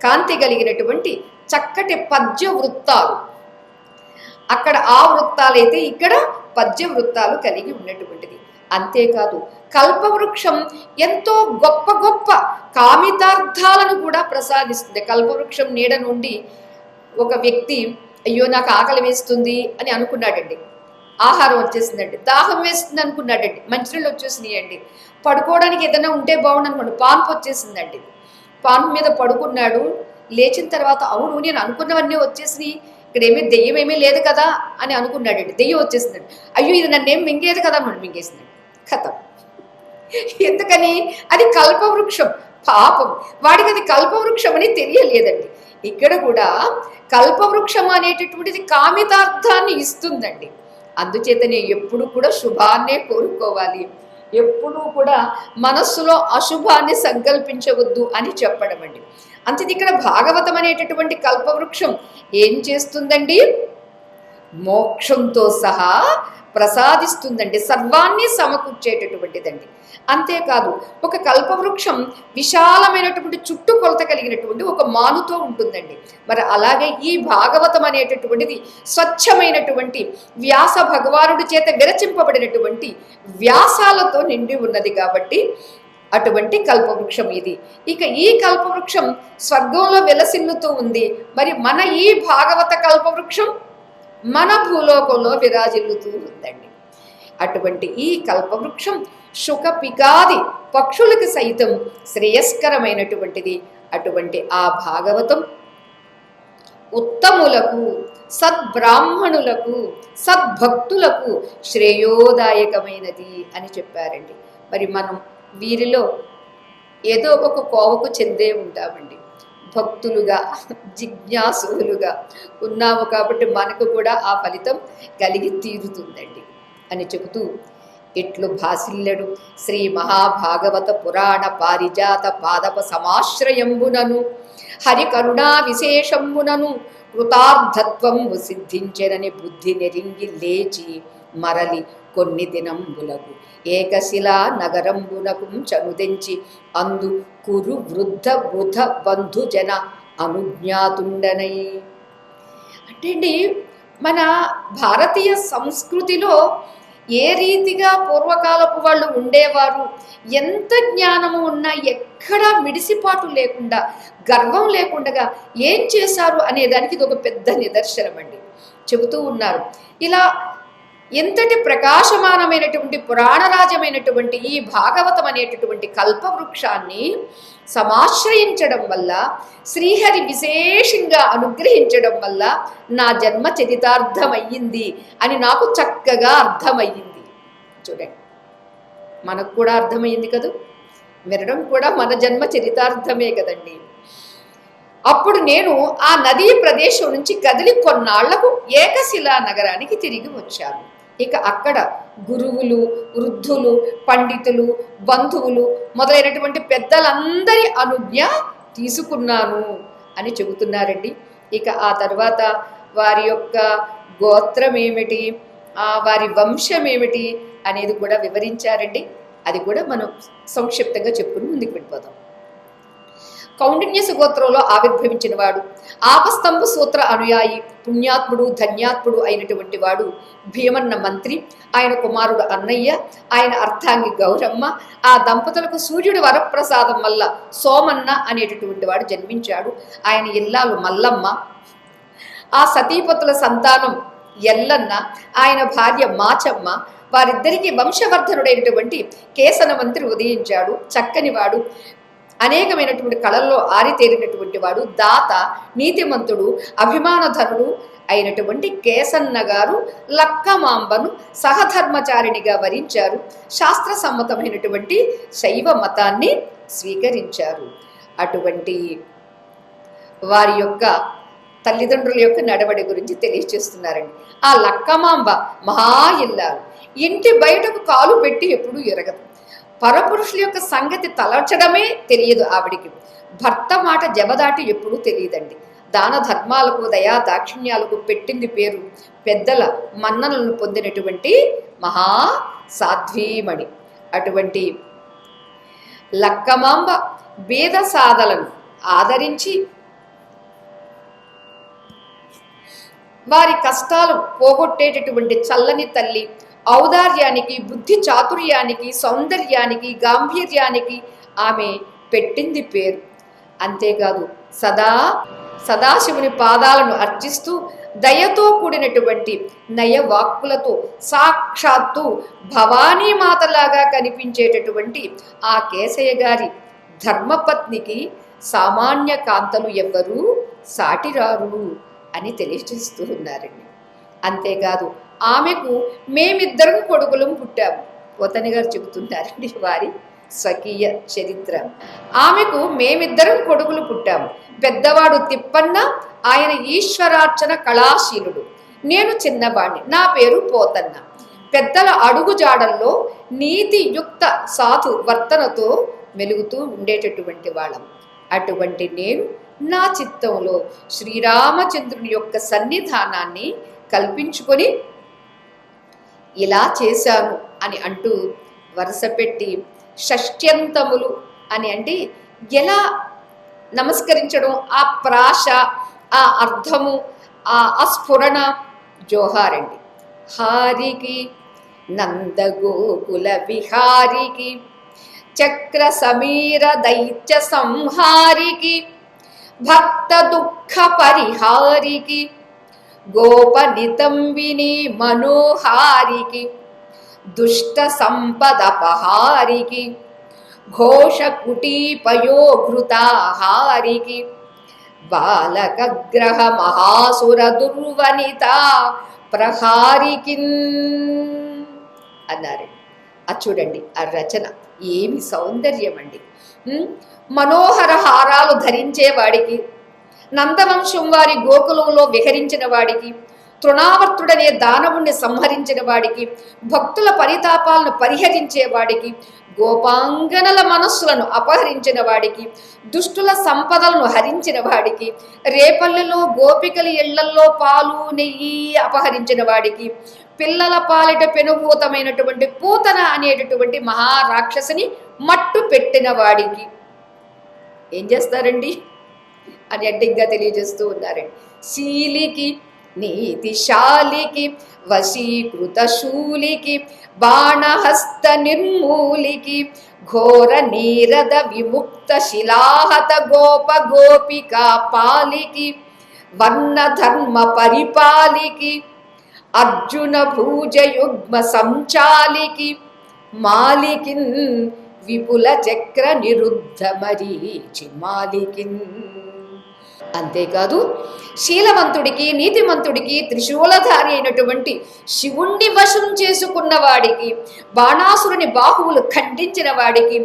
కాంతి కలిగినటువంటి చక్కటి పద్య వృత్తాలు, అక్కడ ఆ వృత్తాలైతే ఇక్కడ పద్య వృత్తాలు కలిగి ఉన్నటువంటిది. అంతేకాదు కల్పవృక్షం ఎంతో గొప్ప గొప్ప కామితార్థాలను కూడా ప్రసాదిస్తుంది. కల్పవృక్షం నీడ నుండి ఒక వ్యక్తి అయ్యో నాకు ఆకలి వేస్తుంది అని అనుకున్నాడండి, ఆహారం వచ్చేసిందండి. దాహం వేస్తుంది అనుకున్నాడండి, మంచినీళ్ళు వచ్చేసినాయండి. పడుకోవడానికి ఏదైనా ఉంటే బాగుండు అనుకోండి, పాన్పు వచ్చేసిందండి. పాన్పు మీద పడుకున్నాడు. లేచిన తర్వాత అవును నేను అనుకున్నవన్నీ వచ్చేసినాయి, ఇక్కడ దెయ్యం ఏమీ లేదు కదా అని అనుకున్నాడండి. దెయ్యం వచ్చేసిందండి. అయ్యో ఇది నన్నేం మింగేది కదా మనం మింగేసిందండి. కథం. ఎందుకని? అది కల్పవృక్షం. పాపం వాడికి అది కల్పవృక్షం అని తెలియలేదండి. ఇక్కడ కూడా కల్పవృక్షం అనేటటువంటిది కామితార్థాన్ని ఇస్తుందండి. అందుచేతనే ఎప్పుడు కూడా శుభాన్నే కోరుకోవాలి, ఎప్పుడూ కూడా మనస్సులో అశుభాన్ని సంకల్పించవద్దు అని చెప్పడం అండి. అంతే ఇక్కడ భాగవతం అనేటటువంటి కల్పవృక్షం ఏం చేస్తుందండి? మోక్షంతో సహా ప్రసాదిస్తుందండి, సర్వాన్ని సమకూర్చేటటువంటిదండి. అంతేకాదు ఒక కల్పవృక్షం విశాలమైనటువంటి చుట్టుకొలత కలిగినటువంటి ఒక మానుతో ఉంటుందండి. మరి అలాగే ఈ భాగవతం అనేటటువంటిది స్వచ్ఛమైనటువంటి వ్యాస భగవానుడి చేత విరచింపబడినటువంటి వ్యాసాలతో నిండి ఉన్నది కాబట్టి అటువంటి కల్పవృక్షం ఇది. ఇక ఈ కల్పవృక్షం స్వర్గంలో వెలసిల్లుతూ ఉంది. మరి మన ఈ భాగవత కల్పవృక్షం మన భూలోకంలో విరాజిల్లుతూ ఉందండి. అటువంటి ఈ కల్పవృక్షం శుక పికాది పక్షులకు సైతం శ్రేయస్కరమైనటువంటిది. అటువంటి ఆ భాగవతం ఉత్తములకు, సద్బ్రాహ్మణులకు, సద్భక్తులకు శ్రేయోదాయకమైనది అని చెప్పారండి. మరి మనం వీరిలో ఏదో ఒక కోవకు చెందే ఉంటామండి. భక్తులుగా జిజ్ఞాసులుగా ఉన్నాము కాబట్టి మనకు కూడా ఆ ఫలితం కలిగి తీరుతుందండి అని చెబుతూ, ఇట్లు భాసిల్లడు శ్రీ మహాభాగవత పురాణ పారిజాత పాదప సమాశ్రయంబునను హరి కరుణా విశేషంబునను కృతార్థత్వం సిద్ధించెనని బుద్ధి నెరింగి లేచి మరలి కొన్ని దినంబులకు ఏకశిలా నగరంబునకు చనుదెంచి అందు కురు వృద్ధ బుధ బంధుజన అనుజ్ఞాతుండనై. అంటే అండి మన భారతీయ సంస్కృతిలో ఏ రీతిగా పూర్వకాలపు వాళ్ళు ఉండేవారు, ఎంత జ్ఞానము ఉన్నా ఎక్కడా మిడిసిపాటు లేకుండా గర్వం లేకుండా ఏం చేశారు అనేదానికి ఇది ఒక పెద్ద నిదర్శనం అండి. చెబుతూ ఉన్నారు ఇలా ఎంతటి ప్రకాశమానమైనటువంటి పురాణరాజమైనటువంటి ఈ భాగవతం అనేటటువంటి కల్పవృక్షాన్ని సమాశ్రయించడం వల్ల, శ్రీహరి విశేషంగా అనుగ్రహించడం వల్ల నా జన్మ చరితార్థమయ్యింది అని నాకు చక్కగా అర్థమయ్యింది. చూడండి, మనకు కూడా అర్థమయ్యింది కదూ, వినడం కూడా మన జన్మ చరితార్థమే కదండి. అప్పుడు నేను ఆ నదీ ప్రదేశం నుంచి కదిలి కొన్నాళ్లకు ఏకశిలా నగరానికి తిరిగి వచ్చాను. ఇక అక్కడ గురువులు, వృద్ధులు, పండితులు, బంధువులు మొదలైనటువంటి పెద్దలందరి అనుజ్ఞ తీసుకున్నాను అని చెబుతున్నారండి. ఇక ఆ తర్వాత వారి యొక్క గోత్రం ఏమిటి, వారి వంశం ఏమిటి అనేది కూడా వివరించారండి. అది కూడా మనం సంక్షిప్తంగా చెప్పుకుని ముందుకు వెళ్ళిపోదాం. కౌండిన్య సుగోత్రంలో ఆవిర్భవించిన వాడు, ఆపస్తంభ సూత్ర అనుయాయి, పుణ్యాత్ముడు ధన్యాత్ముడు అయినటువంటి వాడు భీమన్న మంత్రి. ఆయన కుమారుడు అన్నయ్య, ఆయన అర్థాంగి గౌరమ్మ. ఆ దంపతులకు సూర్యుడి వరప్రసాదం వల్ల సోమన్న అనేటటువంటి వాడు జన్మించాడు. ఆయన ఇల్లాలు మల్లమ్మ. ఆ సతీపతుల సంతానం ఎల్లన్న, ఆయన భార్య మాచమ్మ. వారిద్దరికీ వంశవర్ధనుడైనటువంటి కేసన మంత్రి ఉదయించాడు. చక్కనివాడు, అనేకమైనటువంటి కళల్లో ఆరితేరినటువంటి వాడు, దాత, నీతిమంతుడు, అభిమానధనుడు అయినటువంటి కేసన్న గారు లక్కమాంబను సహధర్మచారిణిగా వరించారు. శాస్త్ర సమ్మతమైనటువంటి శైవ మతాన్ని స్వీకరించారు. అటువంటి వారి యొక్క తల్లిదండ్రుల యొక్క నడవడి గురించి తెలియజేస్తున్నారండి. ఆ లక్కమాంబ మహా ఇల్లాలు, ఇంటి బయటకు కాలు పెట్టి ఎప్పుడూ ఎరగదు. పరపురుషుల యొక్క సంగతి తలచడమే తెలియదు ఆవిడికి. భర్త మాట జవదాటి ఎప్పుడూ తెలియదండి. దాన ధర్మాలకు, దయా దాక్షిణ్యాలకు పెట్టింది పేరు. పెద్దల మన్ననలను పొందినటువంటి మహా సాధ్వీమణి. అటువంటి లక్కమాంబ బీద సాధలను ఆదరించి వారి కష్టాలు పోగొట్టేటటువంటి చల్లని తల్లి. ఔదార్యానికి, బుద్ధి చాతుర్యానికి, సౌందర్యానికి, గాంభీర్యానికి ఆమె పెట్టింది పేరు. అంతేకాదు సదాశివుని పాదాలను అర్చిస్తూ దయతో కూడినటువంటి నయవాక్కులతో సాక్షాత్తు భవానీ మాతలాగా కనిపించేటటువంటి ఆ కేశయ్య గారి ధర్మపత్నికి సామాన్య కాంతలు ఎవ్వరూ సాటిరారు అని తెలియజేస్తూ ఉన్నారండి. అంతేకాదు ఆమెకు మేమిద్దరం కొడుకులం పుట్టాము. పోతని గారు చెబుతుంటారండి వారి స్వకీయ చరిత్ర. ఆమెకు మేమిద్దరం కొడుకులు పుట్టాము. పెద్దవాడు తిప్పన్న, ఆయన ఈశ్వరార్చన కళాశీలుడు. నేను చిన్నవాణ్ణి, నా పేరు పోతన్న. పెద్దల అడుగు జాడల్లో నీతియుక్త సాధు వర్తనతో మెలుగుతూ ఉండేటటువంటి వాళ్ళం. అటువంటి నేను నా చిత్తంలో శ్రీరామచంద్రుని యొక్క సన్నిధానాన్ని కల్పించుకొని ఇలా చేశాను అని అంటూ వరుస పెట్టి షష్ట్యంతములు అని అంటే ఎలా నమస్కరించడం, ఆ ప్రాశ, ఆ అర్థము, ఆ స్ఫురణ జోహారండి. హారికి నందగోకుల విహారికి, చక్ర సమీర దైత్య సంహారికి, భక్త దుఃఖ పరిహారికి, గోపనితంబిని మనోహారికి, దుష్ట సంపదపహారికి, ఘోష కుటీపయోఘృతాహారికి, బాలకగ్రహ మహాసుర దుర్వనిత ప్రహారికిన్ అన్నారు. అది చూడండి ఆ రచన ఏమి సౌందర్యం అండి. మనోహర హారాలు ధరించేవాడికి, నందవంశం వారి గోకులంలో విహరించిన వాడికి, తృణావర్తుడనే దానవుణ్ణి సంహరించిన వాడికి, భక్తుల పరితాపాలను పరిహరించే వాడికి, గోపాంగనల మనస్సులను అపహరించిన వాడికి, దుష్టుల సంపదలను హరించిన వాడికి, రేపల్లెలో గోపికల ఇళ్లల్లో పాలు నెయ్యి అపహరించిన వాడికి, పిల్లల పాలిట పెనుభూతమైనటువంటి పూతన అనేటటువంటి మహారాక్షసిని మట్టు పెట్టిన వాడికి ఏం చేస్తారండి అని అడ్డంగా తెలియజేస్తూ ఉన్నారండి. శీలికి, నీతిశాలికి, వశీకృత శూలికి, బాణహస్త నిర్మూలికి, ఘోర నీరద విముక్త శిలాహత గోప గోపికా పాలికి, వర్ణ ధర్మ పరిపాలికి, అర్జున భూజయుగ్మ సంచాలికి, మాలికిన్ విపుల చక్ర నిరుద్ధ మరీచి మాలికిన్. అంతేకాదు శీలవంతుడికి, నీతిమంతుడికి, త్రిశూలధారి అయినటువంటి శివుణ్ణి వశం చేసుకున్న వాడికి, బాణాసురుని బాహువులు ఖండించిన వాడికి,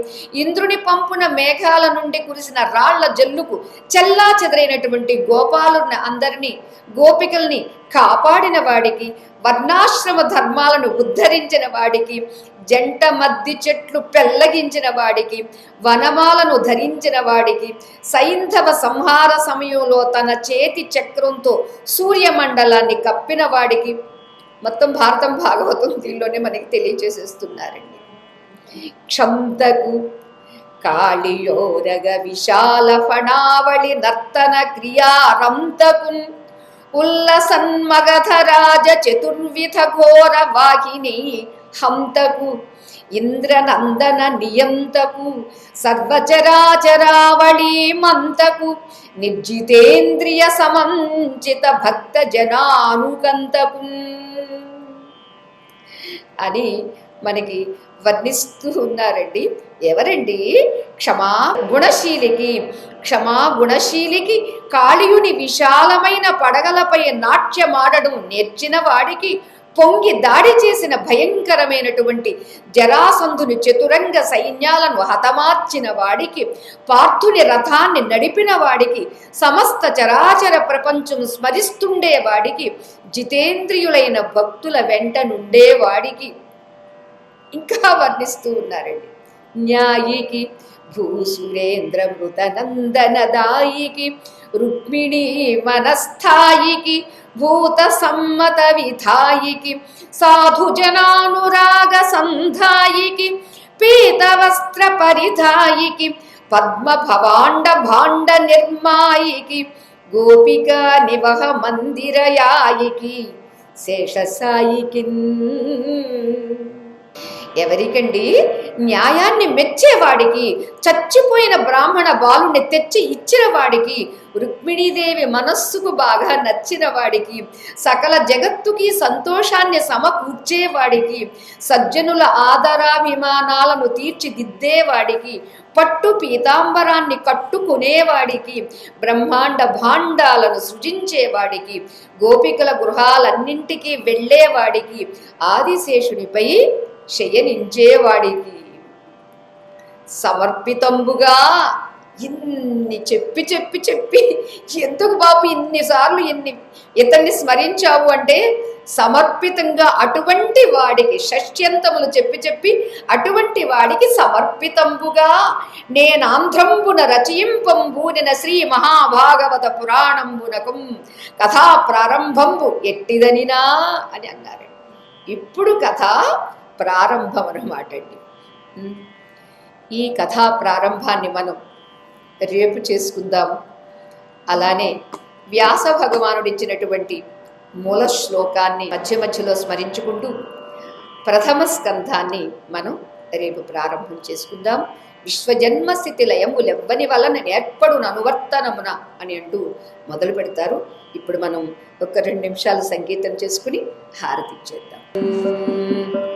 ఇంద్రుని పంపున మేఘాల నుండి కురిసిన రాళ్ల జల్లుకు చెల్లా చెదరైనటువంటి గోపాలుని అందరినీ, గోపికల్ని కాపాడిన వాడికి, వర్ణాశ్రమ ధర్మాలను ఉద్ధరించిన వాడికి, జంట మద్ది చెట్లు పెళ్లగించిన వాడికి, వనమాలను ధరించిన వాడికి, సైంధవ సంహార సమయంలో తన చేతి చక్రంతో సూర్యమండలాన్ని కప్పిన వాడికి, మొత్తం భారతం భాగవతం దీనిలోనే మనకి తెలియచేసేస్తున్నారండి. క్షంతకు కాళియోరగ విశాల ఫణావళి నర్తన క్రియారంతకున్ ఉల్లసన్మగధరాజ చతుర్విధ ఘోర వాహిని హంతకు ఇంద్రనందన నియంతకు సర్వచరాచరావళి మంతకు నిర్జితేంద్రియ సమంచిత భక్త జనానుకంతకు అని మనకి వర్ణిస్తూ ఉన్నారండి. ఎవరండి? క్షమాగుణశీలికి కాళీయుని విశాలమైన పడగలపై నాట్యమాడడం నేర్చిన వాడికి, పొంగి దాడి చేసిన భయంకరమైనటువంటి జరాసంధుని చతురంగ సైన్యాలను హతమార్చిన వాడికి, పార్థుని రథాన్ని నడిపిన వాడికి, సమస్త చరాచర ప్రపంచం స్మరిస్తుండే వాడికి, జితేంద్రియులైన భక్తుల వెంట నుండేవాడికి ఇంకా వర్ణిస్తూ ఉన్నారండి. న్యాయికి భూసురేంద్ర మృతనందనదాయికి రుక్మిణీ మనస్థాయికి భూత సమ్మత విధాయికి సాధు జనానురాగ సంధాయికి పీతవస్త్ర పరిధాయికి పద్మ భవాండ భాండ నిర్మాయికి గోపికా నివహ మందిరయాయికి శేషసాయికి. ఎవరికండి? న్యాయాన్ని మెచ్చేవాడికి, చచ్చిపోయిన బ్రాహ్మణ బాలుని తెచ్చి ఇచ్చిన వాడికి, రుక్మిణీదేవి మనస్సుకు బాగా నచ్చిన వాడికి, సకల జగత్తుకి సంతోషాన్ని సమకూర్చేవాడికి, సజ్జనుల ఆదరాభిమానాలను తీర్చిదిద్దేవాడికి, పట్టు పీతాంబరాన్ని కట్టుకునేవాడికి, బ్రహ్మాండ భాండాలను సృజించేవాడికి, గోపికల గృహాలన్నింటికీ వెళ్ళేవాడికి, ఆదిశేషునిపై శయనించేవాడికి, సమర్పితంబుగా ఇన్ని చెప్పి చెప్పి చెప్పి ఎందుకు బాబు ఇన్నిసార్లు ఇతన్ని స్మరించావు అంటే, సమర్పితంగా అటువంటి వాడికి షష్ట్యంతములు చెప్పి చెప్పి అటువంటి వాడికి సమర్పితంబుగా నేనాంధ్రంబున రచయింపంబూనిన శ్రీ మహాభాగవత పురాణంబునకం కథా ప్రారంభంబు ఎట్టిదనినా అని అన్నారు. ఇప్పుడు కథ ప్రారంభం అన్నమాట అండి. ఈ కథా ప్రారంభాన్ని మనం రేపు చేసుకుందాము. అలానే వ్యాస భగవానుడు ఇచ్చినటువంటి మూల శ్లోకాన్ని మధ్య మధ్యలో స్మరించుకుంటూ ప్రథమ స్కంధాన్ని మనం రేపు ప్రారంభం చేసుకుందాం. విశ్వజన్మస్థితి లయములెవ్వని వలన ఏర్పడును అనువర్తనమున అని అంటూ మొదలు పెడతారు. ఇప్పుడు మనం ఒక 2 నిమిషాలు సంగీతం చేసుకుని హారతి ఇచ్చేద్దాం.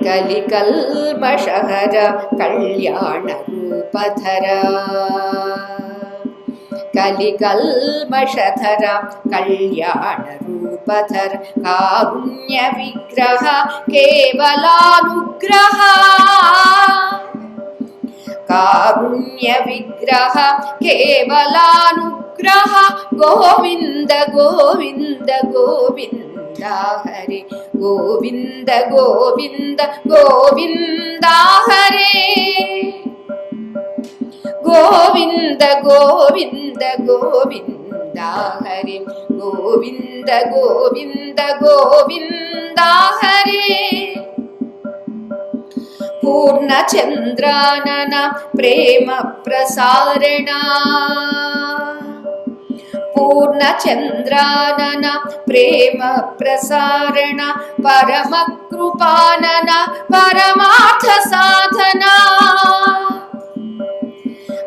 కలికల్మషహర కళ్యాణ రూపధర కలికల్మషధర కళ్యాణ రూపధర కారుణ్య విగ్రహ కేవలానుగ్రహ కారుణ్య విగ్రహ కేవలానుగ్రహ గోవింద గోవింద గోవింద హరే గోవింద గోవింద గోవింద హరే గోవింద గోవింద గోవింద హరే గోవింద గోవింద గోవింద హరే పూర్ణచంద్రానన ప్రేమ ప్రసారణ పూర్ణచంద్రానన ప్రేమ ప్రసారణ పరమ కృపానన పరమార్థ సాధన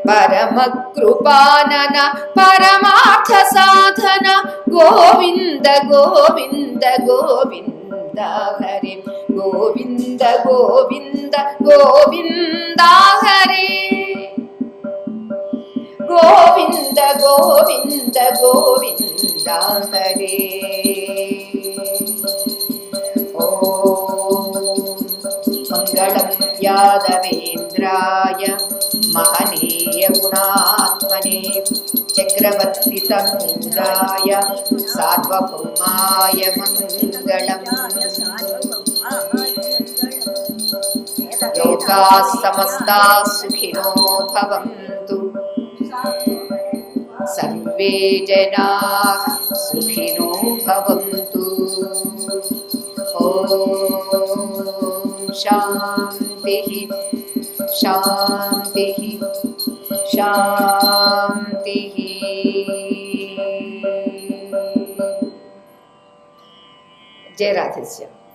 పరమ కృపానన పరమార్థ సాధన గోవింద గోవింద గోవింద హరే గోవింద గోవింద గోవింద హరే గోవింద గోవింద గోవింద హరే. ఓం మంగళం యాదవేంద్రాయ మహనీయ గుణాత్మనే చక్ర चक्रवर्ति तनूजाय सार्वभौमाय मंगलम्। लोकाः समस्ताः सुखिनो भवन्तु, सर्वे जनाः सुखिनो भवन्तु। ॐ शान्तिः शान्तिः शान्तिः। जय राधेश्याम।